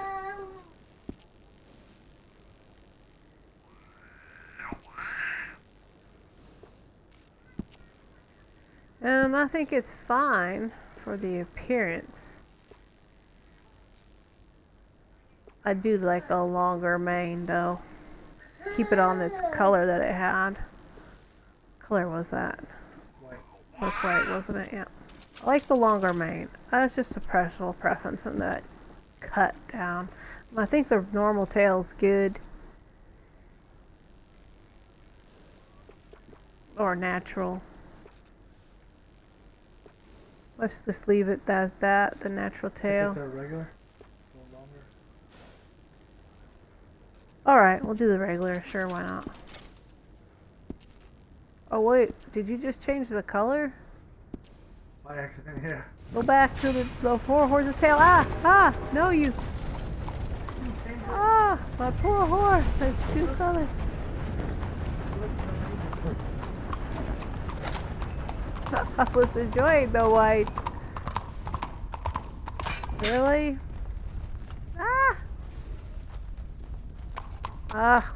Speaker 1: And I think it's fine for the appearance. I do like a longer mane though. Just keep it on its color that it had. What color was that?
Speaker 9: White.
Speaker 1: Was white, wasn't it? Yeah. I like the longer mane. That's just a personal preference in that cut down. I think the normal tail's good. Or natural. Let's just leave it as that, the natural tail.
Speaker 9: Is that regular? A little longer?
Speaker 1: Alright, we'll do the regular. Sure, why not? Oh wait, did you just change the color?
Speaker 9: By accident, yeah.
Speaker 1: Go back to the poor horse's tail. Ah! No, you. Ah! My poor horse has two colors. I was enjoying the white. Really?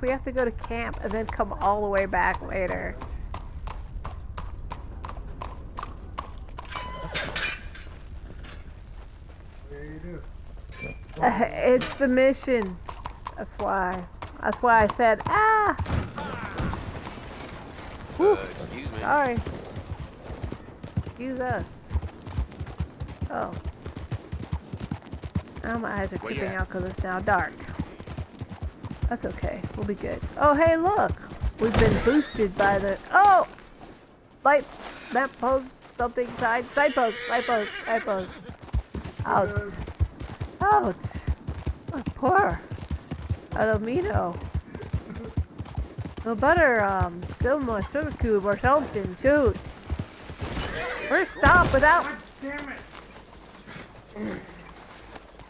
Speaker 1: We have to go to camp and then come all the way back later.
Speaker 9: Yeah, you do.
Speaker 1: It's the mission. That's why. That's why I said,
Speaker 4: Excuse me.
Speaker 1: Sorry. Excuse us. Oh. Now my eyes are
Speaker 4: Where you
Speaker 1: creeping
Speaker 4: at?
Speaker 1: out because it's now dark. That's okay. We'll be good. Oh, hey, look. We've been boosted by the... Oh! Light, lamp post, something, side post. Ouch. Ouch. Oh, poor Alomino. No better, give him a sugar cube or something, shoot. First stop without...
Speaker 9: God damn it!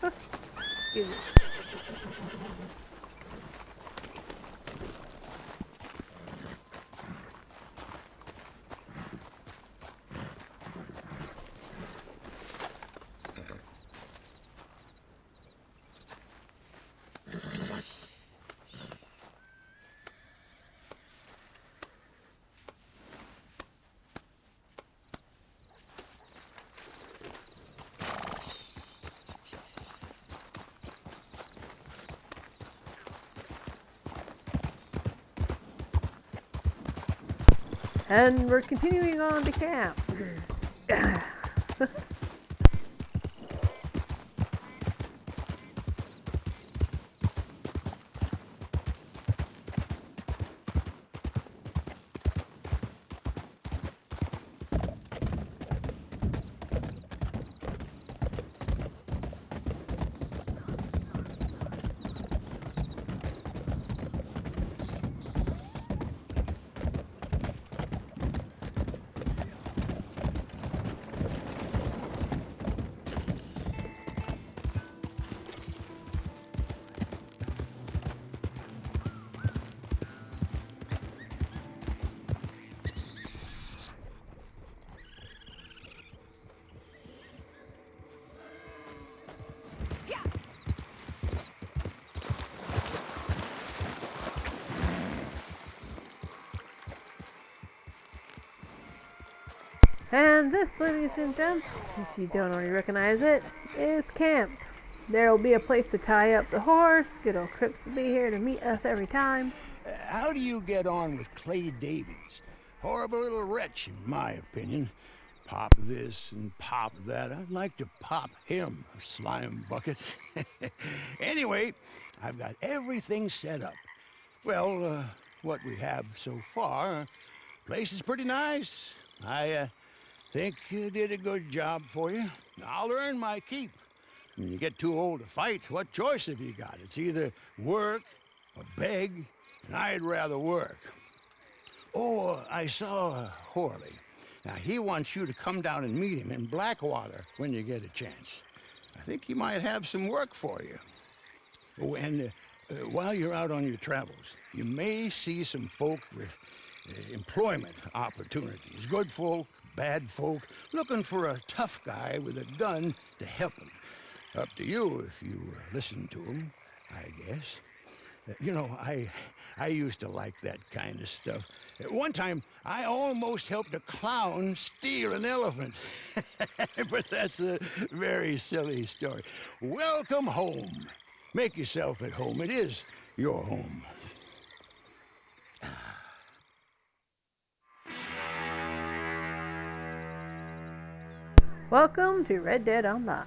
Speaker 1: Excuse me. And we're continuing on to camp. And this, ladies and gents, if you don't already recognize it, is camp. There will be a place to tie up the horse. Good old Crips will be here to meet us every time.
Speaker 3: How do you get on with Clay Davies? Horrible little wretch, in my opinion. Pop this and pop that. I'd like to pop him, a slime bucket. Anyway, I've got everything set up. Well, what we have so far, place is pretty nice. I think you did a good job for you. I'll earn my keep. When you get too old to fight, what choice have you got? It's either work or beg, and I'd rather work. Oh, I saw Horley. Now, he wants you to come down and meet him in Blackwater when you get a chance. I think he might have some work for you. Oh, and while you're out on your travels, you may see some folk with employment opportunities. Good folk, bad folk, looking for a tough guy with a gun to help them. Up to you if you listen to them, I guess. You know, I used to like that kind of stuff. At one time, I almost helped a clown steal an elephant. But that's a very silly story. Welcome home. Make yourself at home. It is your home.
Speaker 1: Welcome to Red Dead Online.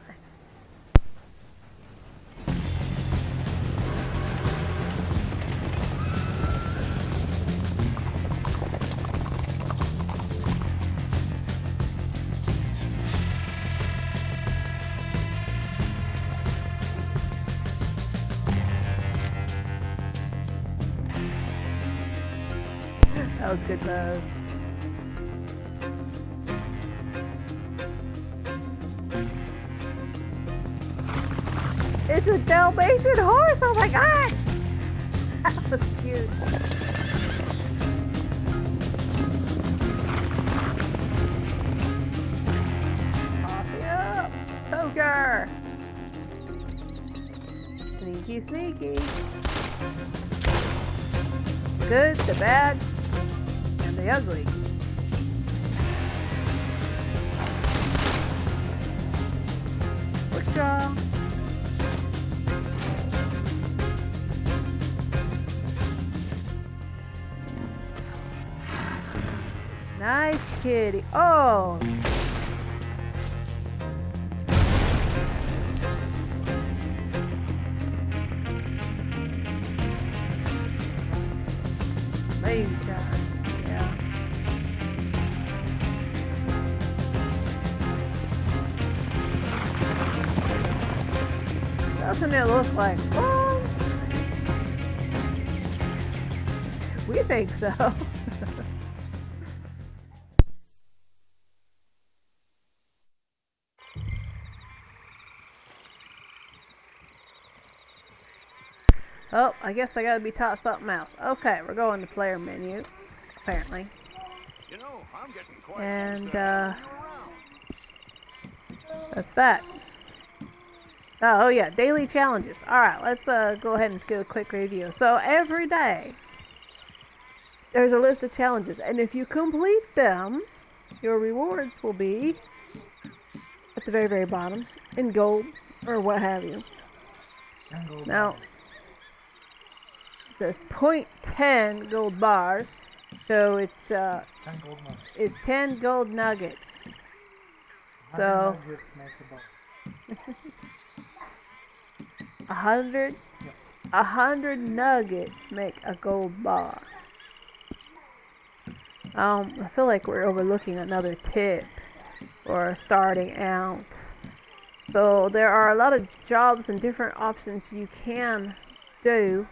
Speaker 1: That was good buzz. It's a Dalmatian horse! Oh my god! That was cute. Toss it up! Poker! Sneaky, sneaky. Good, the bad, and the ugly. Quick draw. Nice kitty. Oh! Moonshine. Yeah. Doesn't it look like fun? We think so. Oh, I guess I gotta be taught something else. Okay, we're going to player menu, apparently.
Speaker 3: You know, I'm getting quite
Speaker 1: And, that's that. Oh, yeah, daily challenges. Alright, let's go ahead and do a quick review. So, every day, there's a list of challenges, and if you complete them, your rewards will be at the very, very bottom, in gold, or what have you. Now, it says 0.10 gold bars, so it's
Speaker 9: 10 gold nuggets.
Speaker 1: it's 10 gold nuggets. So
Speaker 9: 100 nuggets makes a bar.
Speaker 1: 100
Speaker 9: Yep.
Speaker 1: 100 nuggets make a gold bar. I feel like we're overlooking another tip or starting out. So there are a lot of jobs and different options you can do,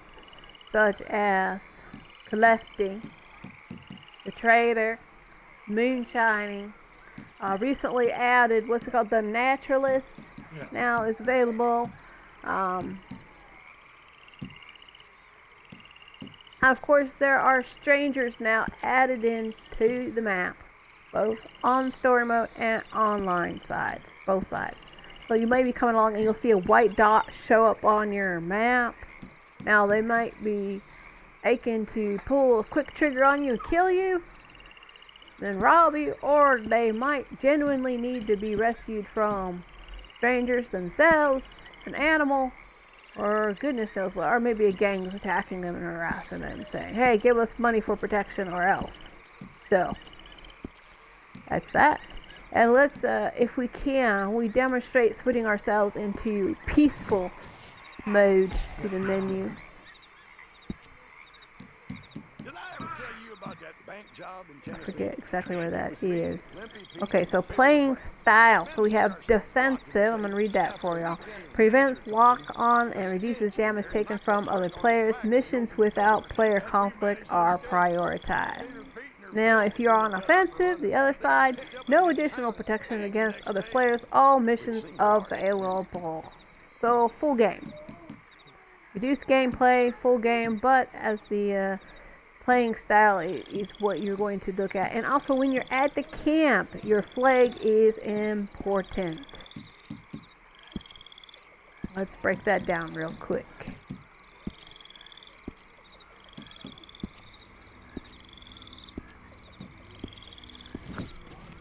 Speaker 1: such as collecting, the trader, moonshining. Recently added, what's it called, the naturalist now is available. And of course there are strangers now added into the map, both on story mode and online sides, both sides. So you may be coming along and you'll see a white dot show up on your map. Now they might be aching to pull a quick trigger on you and kill you, then rob you, or they might genuinely need to be rescued from strangers themselves, an animal, or goodness knows what, or maybe a gang is attacking them and harassing them, saying, hey, give us money for protection or else. So, that's that. And let's, if we can, we demonstrate switching ourselves into peaceful mode to the menu.
Speaker 3: Did I ever tell you about that bank job in
Speaker 1: I
Speaker 3: Tennessee?
Speaker 1: forget exactly where that is. Okay, so playing style. So we have defensive. I'm going to read that for y'all. Prevents lock on and reduces damage taken from other players. Missions without player conflict are prioritized. Now, if you're on offensive, the other side, no additional protection against other players, all missions available. So, full game. Reduced gameplay, full game, but as the playing style is what you're going to look at. And also, when you're at the camp, your flag is important. Let's break that down real quick.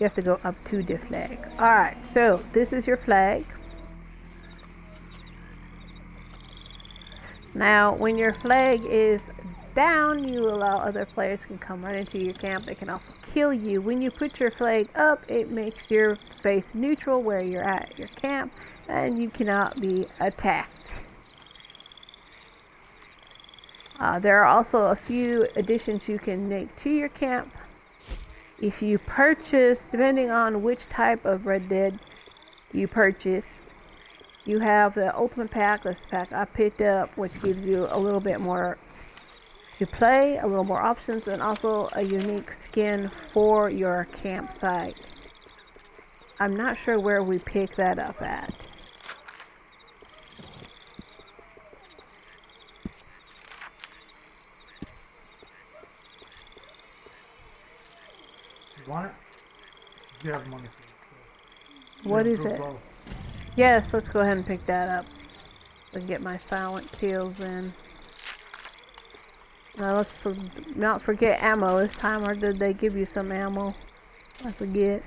Speaker 1: You have to go up to the flag. Alright, so this is your flag. Now, when your flag is down, you allow other players to come right into your camp. They can also kill you. When you put your flag up, it makes your space neutral where you're at your camp, and you cannot be attacked. There are also a few additions you can make to your camp. If you purchase, depending on which type of Red Dead you purchase, you have the Ultimate Pack, this pack I picked up, which gives you a little bit more to play, a little more options, and also a unique skin for your campsite. I'm not sure where we pick that up at.
Speaker 9: You want it? You have money for it.
Speaker 1: What is it? Yes, let's go ahead and pick that up. So I can get my silent kills in. Now let's not forget ammo this time, or did they give you some ammo? I forget.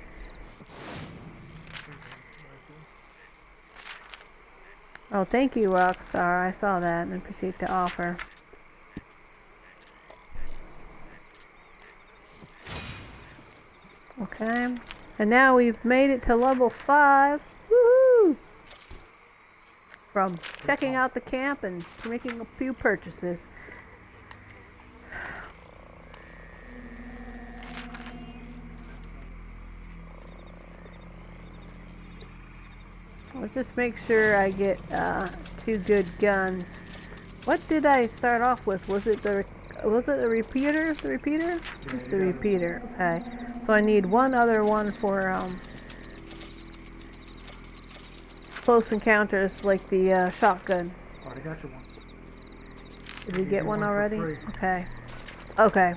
Speaker 1: Oh, thank you, Rockstar. I saw that and appreciate the offer. Okay. And now we've made it to level 5. Woohoo! From checking out the camp and making a few purchases. Let's just make sure I get 2 good guns. What did I start off with? Was it the repeater? The repeater?
Speaker 9: Yeah,
Speaker 1: It's the repeater. Okay. So I need one other one for close encounters, like the shotgun.
Speaker 9: Already got you one.
Speaker 1: Did you get one
Speaker 9: for
Speaker 1: already?
Speaker 9: free.
Speaker 1: Okay. Okay.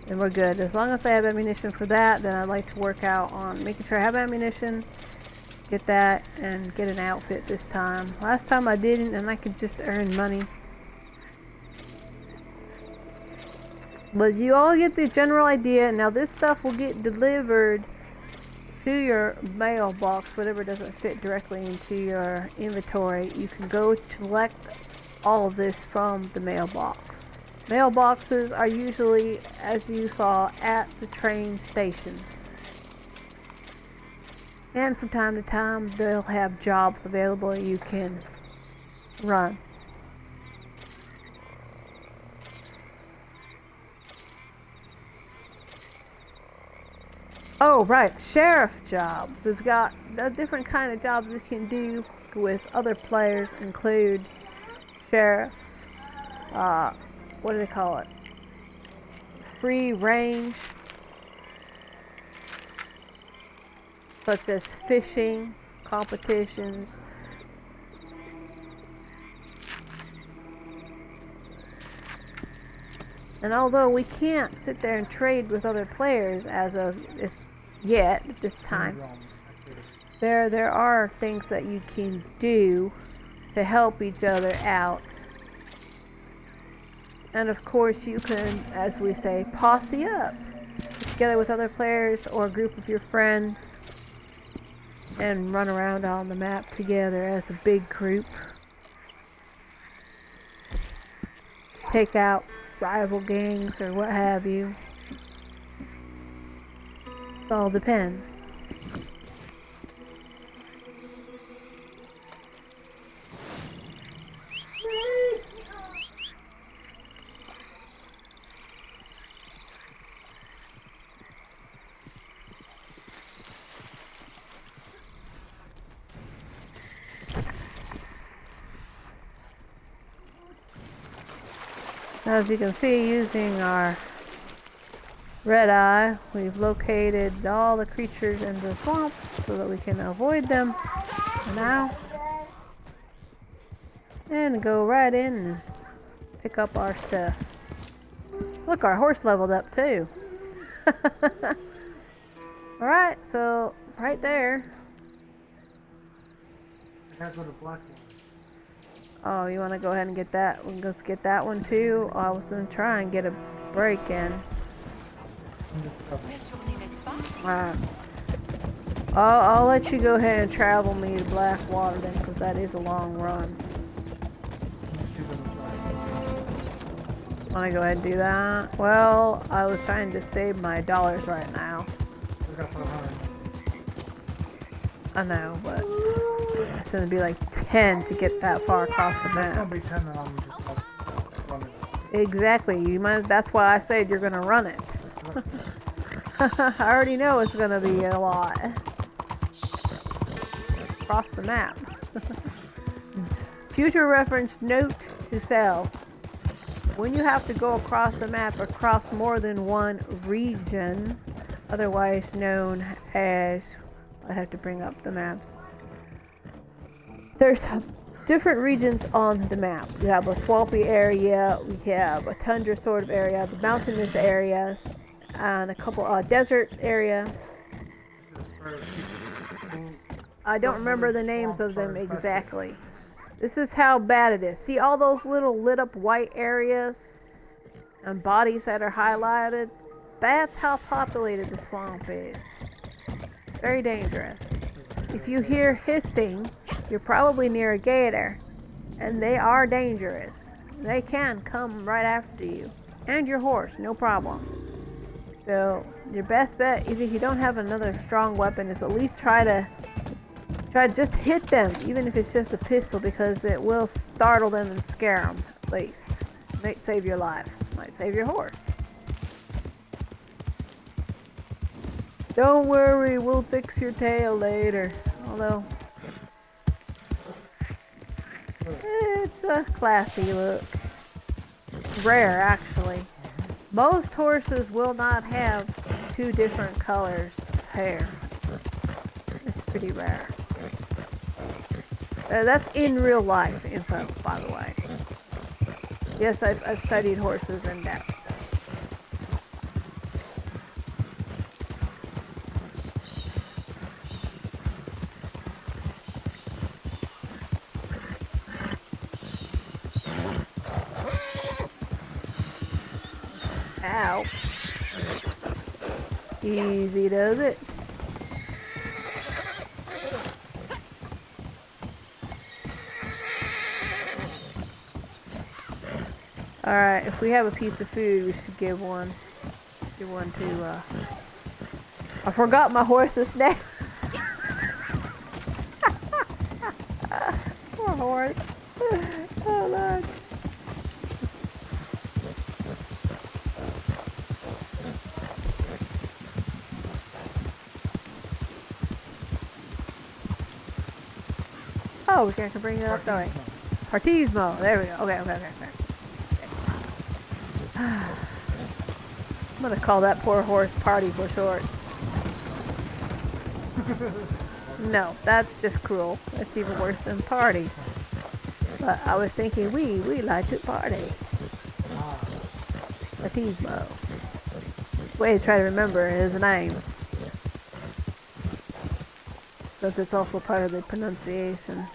Speaker 1: Then we're good. As long as I have ammunition for that, then I'd like to work out on making sure I have ammunition. Get that and get an outfit this time. Last time I didn't, and I could just earn money. But you all get the general idea. Now this stuff will get delivered to your mailbox, whatever doesn't fit directly into your inventory. You can go collect all of this from the mailbox. Mailboxes are usually, as you saw, at the train stations. And from time to time, they'll have jobs available you can run. Oh, right, sheriff jobs. They've got a different kind of jobs you can do with other players, include sheriffs, what do they call it? Free range, such as fishing competitions. And although we can't sit there and trade with other players as of this time, there are things that you can do to help each other out. And of course you can, as we say, posse up. Get together with other players or a group of your friends and run around on the map together as a big group. Take out rival gangs or what have you. It all depends. As you can see, using our Red Eye. We've located all the creatures in the swamp so that we can avoid them for now. And go right in and pick up our stuff. Look, our horse leveled up too. Alright, so right there.
Speaker 9: I gotta go to Blackwater.
Speaker 1: Oh, you want to go ahead and get that? We can go get that one too. I was going to try and get a break in. Alright. I'll let you go ahead and travel me to Blackwater then, because that is a long run. Want to go ahead and do that? Well, I was trying to save my dollars right now. I know, but it's going to be like 10 to get that far across the map.
Speaker 9: It's gonna be 10 and I'm just running.
Speaker 1: Exactly. You might. That's why I said you're going to run it. I already know it's going to be a lot. Across the map. Future reference note to self. When you have to go across the map, across more than one region, otherwise known as, I have to bring up the maps. There's different regions on the map. We have a swampy area, we have a tundra sort of area, the mountainous areas, and a couple desert area. I don't remember the names of them exactly. This is how bad it is. See all those little lit up white areas and bodies that are highlighted? That's how populated the swamp is. It's very dangerous. If you hear hissing, you're probably near a gator, and they are dangerous. They can come right after you and your horse, no problem. So your best bet, even if you don't have another strong weapon, is at least try to just hit them, even if it's just a pistol, because it will startle them and scare them, at least. Might save your life. Might save your horse. Don't worry, we'll fix your tail later. Although, it's a classy look. Rare, actually. Most horses will not have two different colors of hair. It's pretty rare. That's in real life info, by the way. Yes, I've studied horses in depth. Ow. Easy does it. Alright, if we have a piece of food, we should give one. Give one to, I forgot my horse's name. Poor horse. Oh, Lord. Oh, we can bring it up that way. Partismo. There we go. Okay. I'm gonna call that poor horse Party for short. No, that's just cruel. That's even worse than Party. But I was thinking we like to party. Partismo. Way to try to remember his name. Because it's also part of the pronunciation.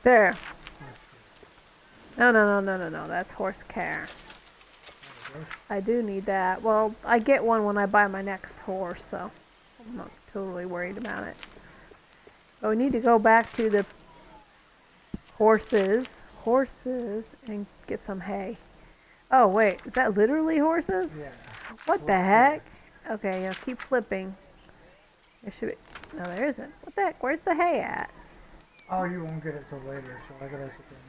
Speaker 1: There. No. That's horse care. I do need that. Well, I get one when I buy my next horse, so I'm not totally worried about it. But we need to go back to the horses, and get some hay. Oh, wait. Is that literally horses?
Speaker 9: Yeah.
Speaker 1: What the heck? Okay, keep flipping. There should be... No, there isn't. What the heck? Where's the hay at?
Speaker 9: Oh, you won't get it till later, so I gotta sit there.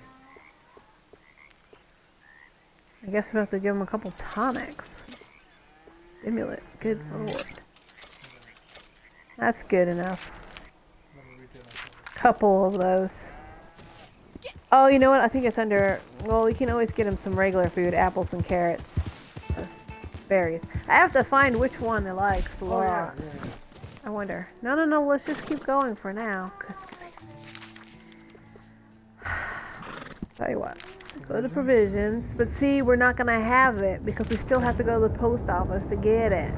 Speaker 1: I guess we have to give them a couple tonics. Stimulant. Good lord. That's good enough. Couple of those. Oh, you know what? I think it's under... Well, we can always get him some regular food. Apples and carrots. Or berries. I have to find which one they likes. Laura. I wonder. No, no, no. Let's just keep going for now. Tell you what. Go to provisions. But see, we're not going to have it because we still have to go to the post office to get it.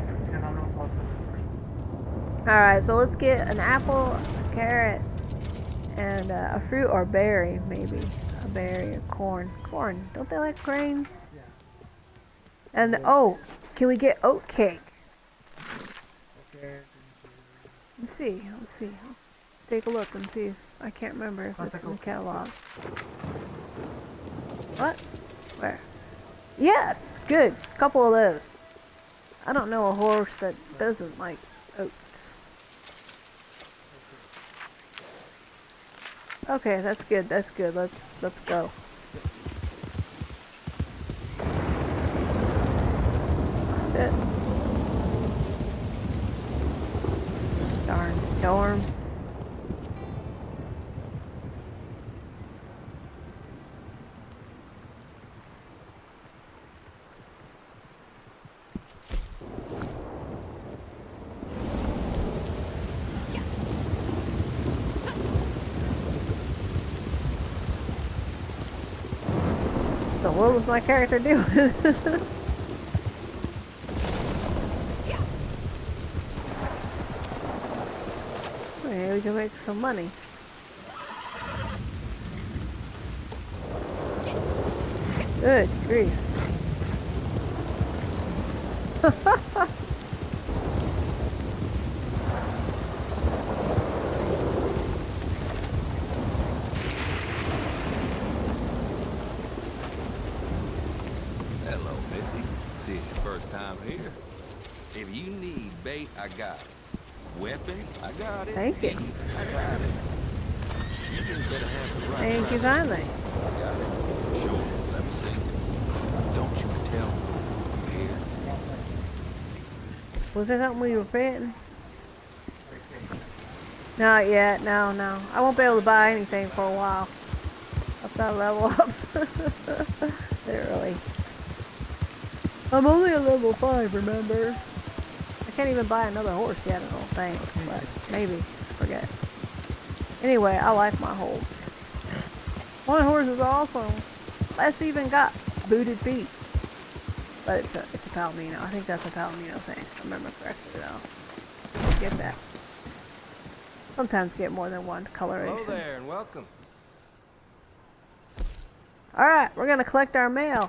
Speaker 1: Alright, so let's get an apple, a carrot, and a fruit or berry, maybe. A berry, a corn. Corn. Don't they like grains? Yeah. And, oh, can we get oat cake? Let's see. Let's take a look and see if I can't remember if it's in the catalog. What? Where? Yes! Good. Couple of those. I don't know a horse that doesn't like oats. Okay, that's good. That's good. Let's go. That's it. Darn storm. So what was my character doing? Okay, we can make some money. Good grief.
Speaker 11: Hello, Missy. See, it's your first time here. If you need bait, I got it. Weapons, I got it.
Speaker 1: Thank you.
Speaker 11: Eats, I got it. You just better have the right
Speaker 1: Thank you
Speaker 11: price.
Speaker 1: kindly.
Speaker 11: Got it. Sure. Let me see. Don't you tell me you're here.
Speaker 1: Was there something we were betting? Not yet. No, no. I won't be able to buy anything for a while. I've got to level up. Literally. I'm only a level 5, remember? I can't even buy another horse yet, I don't think. But maybe. Forget. Anyway, I like my horse. One horse is awesome. That's even got booted feet. But it's a Palomino. I think that's a Palomino thing. If I remember correctly though. Get that. Sometimes get more than one coloration.
Speaker 11: Hello there and welcome.
Speaker 1: Alright, we're gonna collect our mail.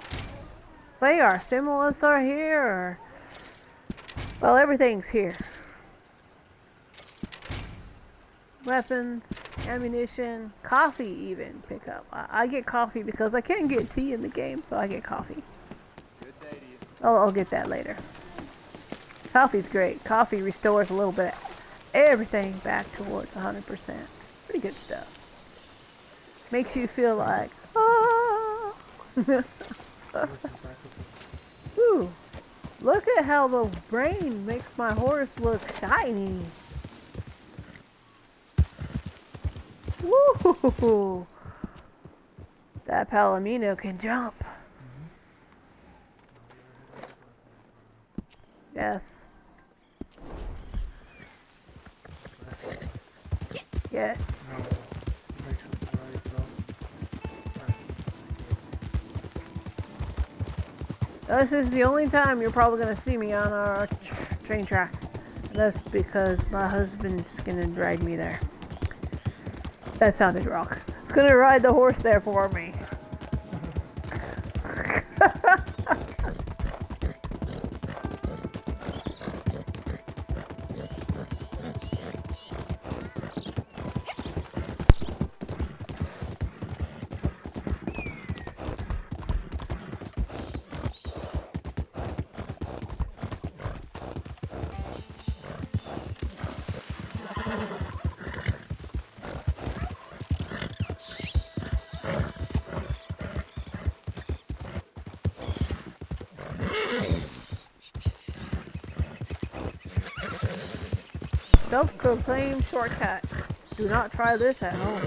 Speaker 1: Say our stimulants are here, or... Well, everything's here. Weapons, ammunition, coffee even pick up. I get coffee because I can't get tea in the game, so I get coffee.
Speaker 11: Good day to you.
Speaker 1: I'll get that later. Coffee's great. Coffee restores a little bit everything back towards 100%. Pretty good stuff. Makes you feel like, ah. Ooh, look at how the rain makes my horse look shiny. Woo! That Palomino can jump. Yes. Yes. This is the only time you're probably going to see me on our train track. That's because my husband's going to drag me there. That sounded wrong. He's going to ride the horse there for me. Self-proclaimed shortcut. Do not try this at home.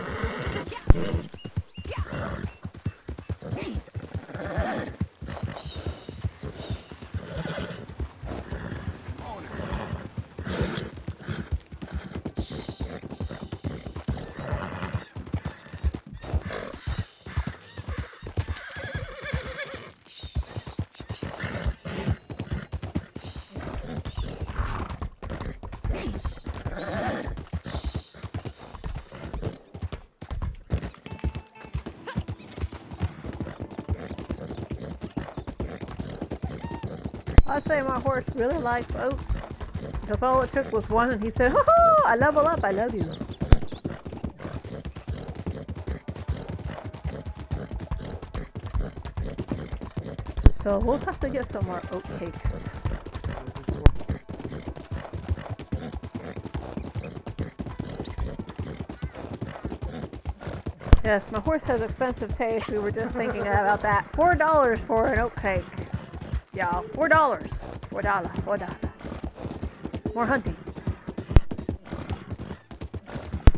Speaker 1: I'd say my horse really likes oats. Because all it took was one and he said, "Ho ho! I level up, I love you." So we'll have to get some more oat cakes. Yes, my horse has expensive taste. We were just thinking about that. $4 for an oat cake. Yeah, $4. $4. More hunting.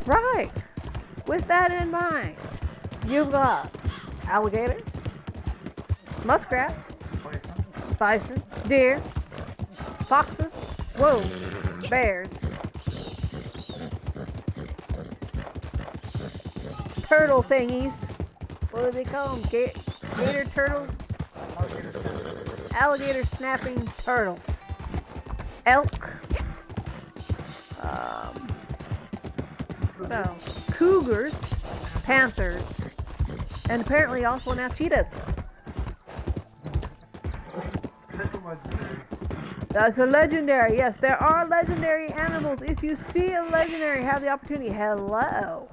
Speaker 1: Right. With that in mind, you've got alligators, muskrats, bison, deer, foxes, wolves, bears, turtle thingies. What do they call them? Gator turtles? Alligator snapping turtles. Elk. Cougars, panthers, and apparently also now cheetahs. That's a legendary. Yes, there are legendary animals. If you see a legendary, have the opportunity. Hello.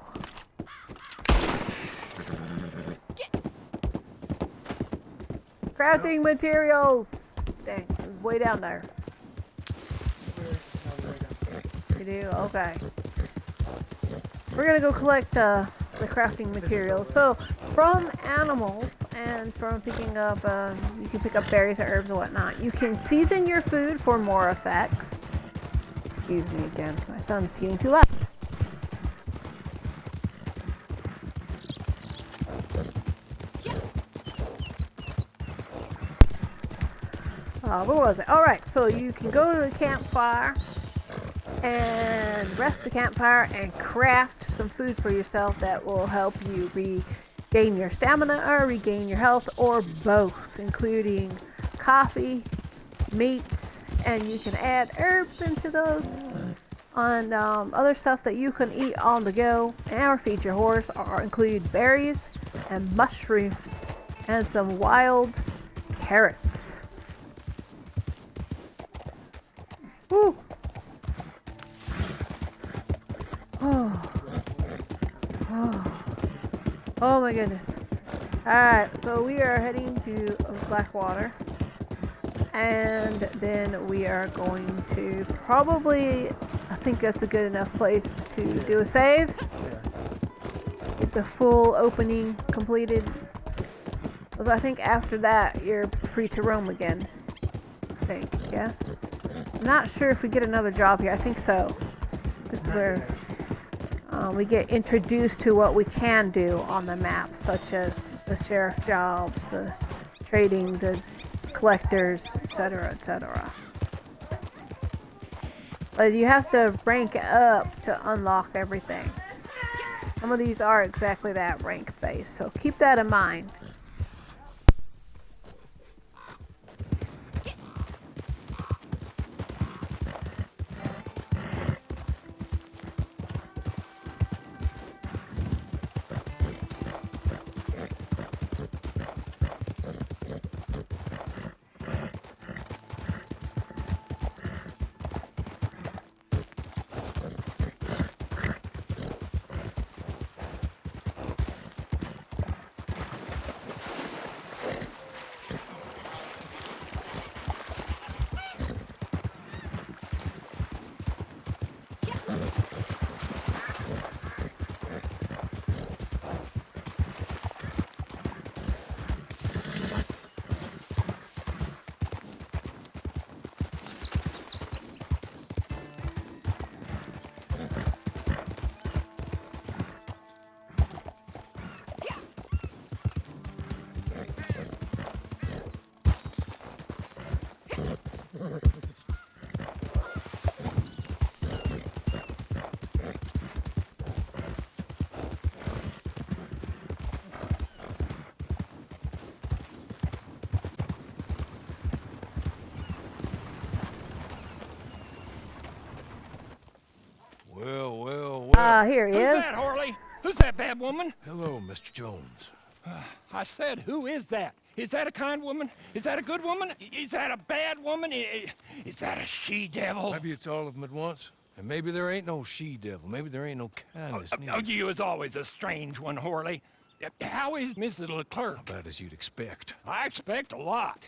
Speaker 1: Crafting materials. Dang, it's way down there. You do? Okay. We're gonna go collect the crafting materials. So, from animals and from picking up, you can pick up berries or herbs and whatnot. You can season your food for more effects. Excuse me again, my son's getting too loud. Where was it? Alright, so you can go to the campfire and rest the campfire and craft some food for yourself that will help you regain your stamina or regain your health, or both, including coffee, meats, and you can add herbs into those on other stuff that you can eat on the go or feed your horse, or include berries and mushrooms and some wild carrots. Woo. Oh my goodness. Alright, so we are heading to Blackwater. And then we are going to probably, I think that's a good enough place to do a save. Get the full opening completed. Because I think after that, you're free to roam again. I think, yes? I'm not sure if we get another job here. I think so. This is where we get introduced to what we can do on the map, such as the sheriff jobs, trading, the collectors, etc., etc. But you have to rank up to unlock everything. Some of these are exactly that, rank based, so keep that in mind.
Speaker 7: Well.
Speaker 1: Here he
Speaker 6: Who's
Speaker 1: is.
Speaker 6: that, Harley? Who's that bad woman?
Speaker 7: Hello, Mr. Jones.
Speaker 6: I said, who is that? Is that a kind woman? Is that a good woman? Is that a bad woman? Is that a she-devil?
Speaker 7: Maybe it's all of them at once. And maybe there ain't no she-devil. Maybe there ain't no kindness neither.
Speaker 6: You is always a strange one, Harley. How is Mrs. Leclerc?
Speaker 7: About as you'd expect.
Speaker 6: I expect a lot.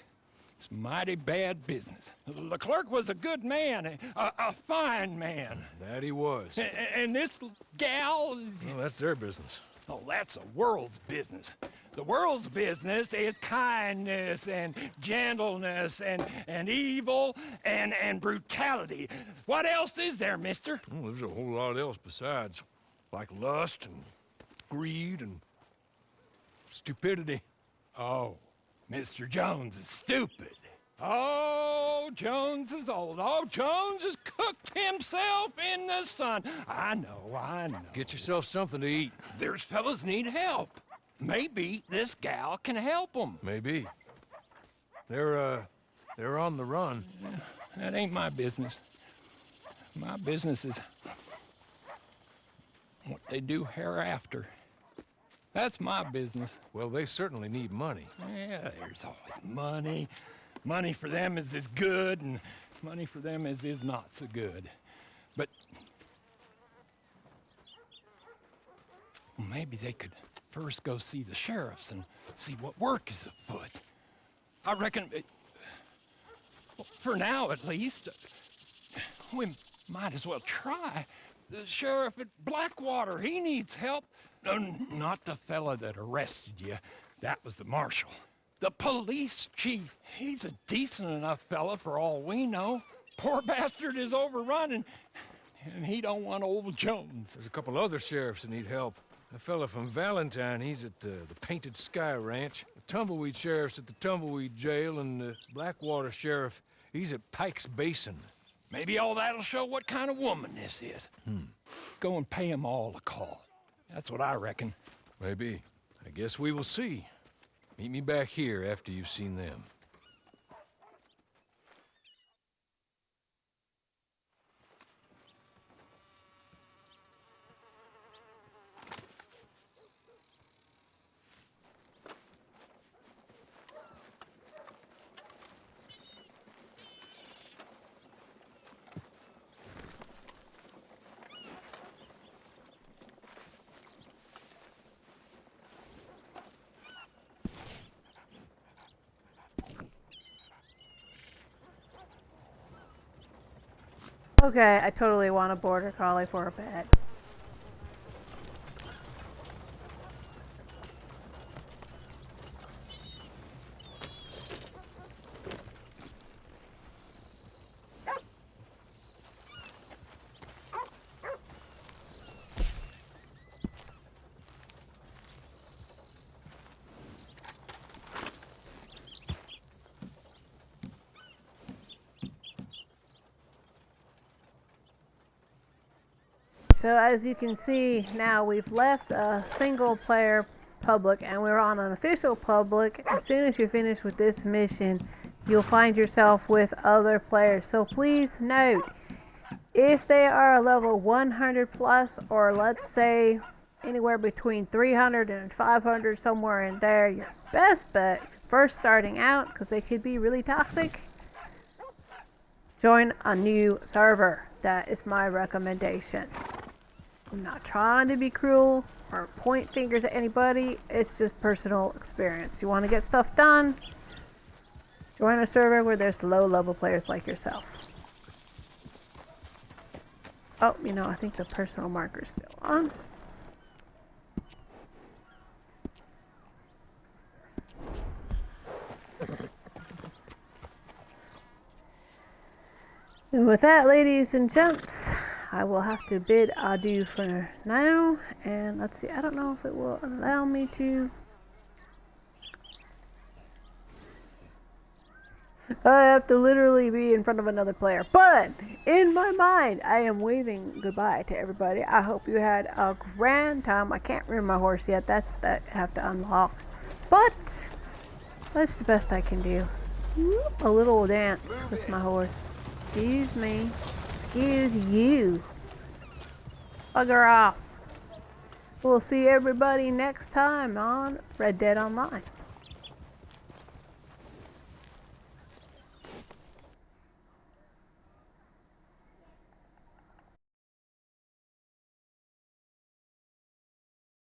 Speaker 6: It's mighty bad business. Leclerc was a good man, a fine man.
Speaker 7: That he was.
Speaker 6: And this gal...
Speaker 7: Well, that's their business.
Speaker 6: Oh, that's the world's business. The world's business is kindness and gentleness and evil and brutality. What else is there, mister?
Speaker 7: Well, there's a whole lot else besides. Like lust and greed and stupidity.
Speaker 6: Oh, Mr. Jones is stupid. Oh, Jones is old. Oh, Jones has cooked himself in the sun. I know.
Speaker 7: Get yourself something to eat.
Speaker 6: There's fellas need help. Maybe this gal can help them.
Speaker 7: Maybe. They're on the run.
Speaker 6: That ain't my business. My business is what they do hereafter. That's my business.
Speaker 7: Well, they certainly need money.
Speaker 6: Yeah, there's always money. Money for them is good, and money for them is not so good. But well, maybe they could first go see the sheriffs and see what work is afoot. I reckon, for now at least, we might as well try. The sheriff at Blackwater, he needs help. No, not the fella that arrested you. That was the marshal. The police chief, he's a decent enough fella for all we know. Poor bastard is overrun, and he don't want old Jones.
Speaker 7: There's a couple other sheriffs that need help. A fella from Valentine, he's at the Painted Sky Ranch. The Tumbleweed sheriff's at the Tumbleweed Jail, and the Blackwater sheriff, he's at Pike's Basin.
Speaker 6: Maybe all that'll show what kind of woman this is. Go and pay 'em all a call. That's what I reckon.
Speaker 7: Maybe. I guess we will see. Meet me back here after you've seen them.
Speaker 1: Okay, I totally want a border collie for a pet. So as you can see now, we've left a single player public and we're on an official public. As soon as you finish with this mission, you'll find yourself with other players. So please note, if they are a level 100 plus, or let's say anywhere between 300 and 500, somewhere in there, your best bet, first starting out, because they could be really toxic, join a new server. That is my recommendation. I'm not trying to be cruel or point fingers at anybody. It's just personal experience. You want to get stuff done, join a server where there's low-level players like yourself. Oh, you know, I think the personal marker's still on. And with that, ladies and gents, I will have to bid adieu for now. And let's see, I don't know if it will allow me to. I have to literally be in front of another player. But in my mind, I am waving goodbye to everybody. I hope you had a grand time. I can't rear my horse yet. That I have to unlock. But that's the best I can do. A little dance with my horse. Excuse me. Excuse you. Bugger off. We'll see everybody next time on Red Dead Online.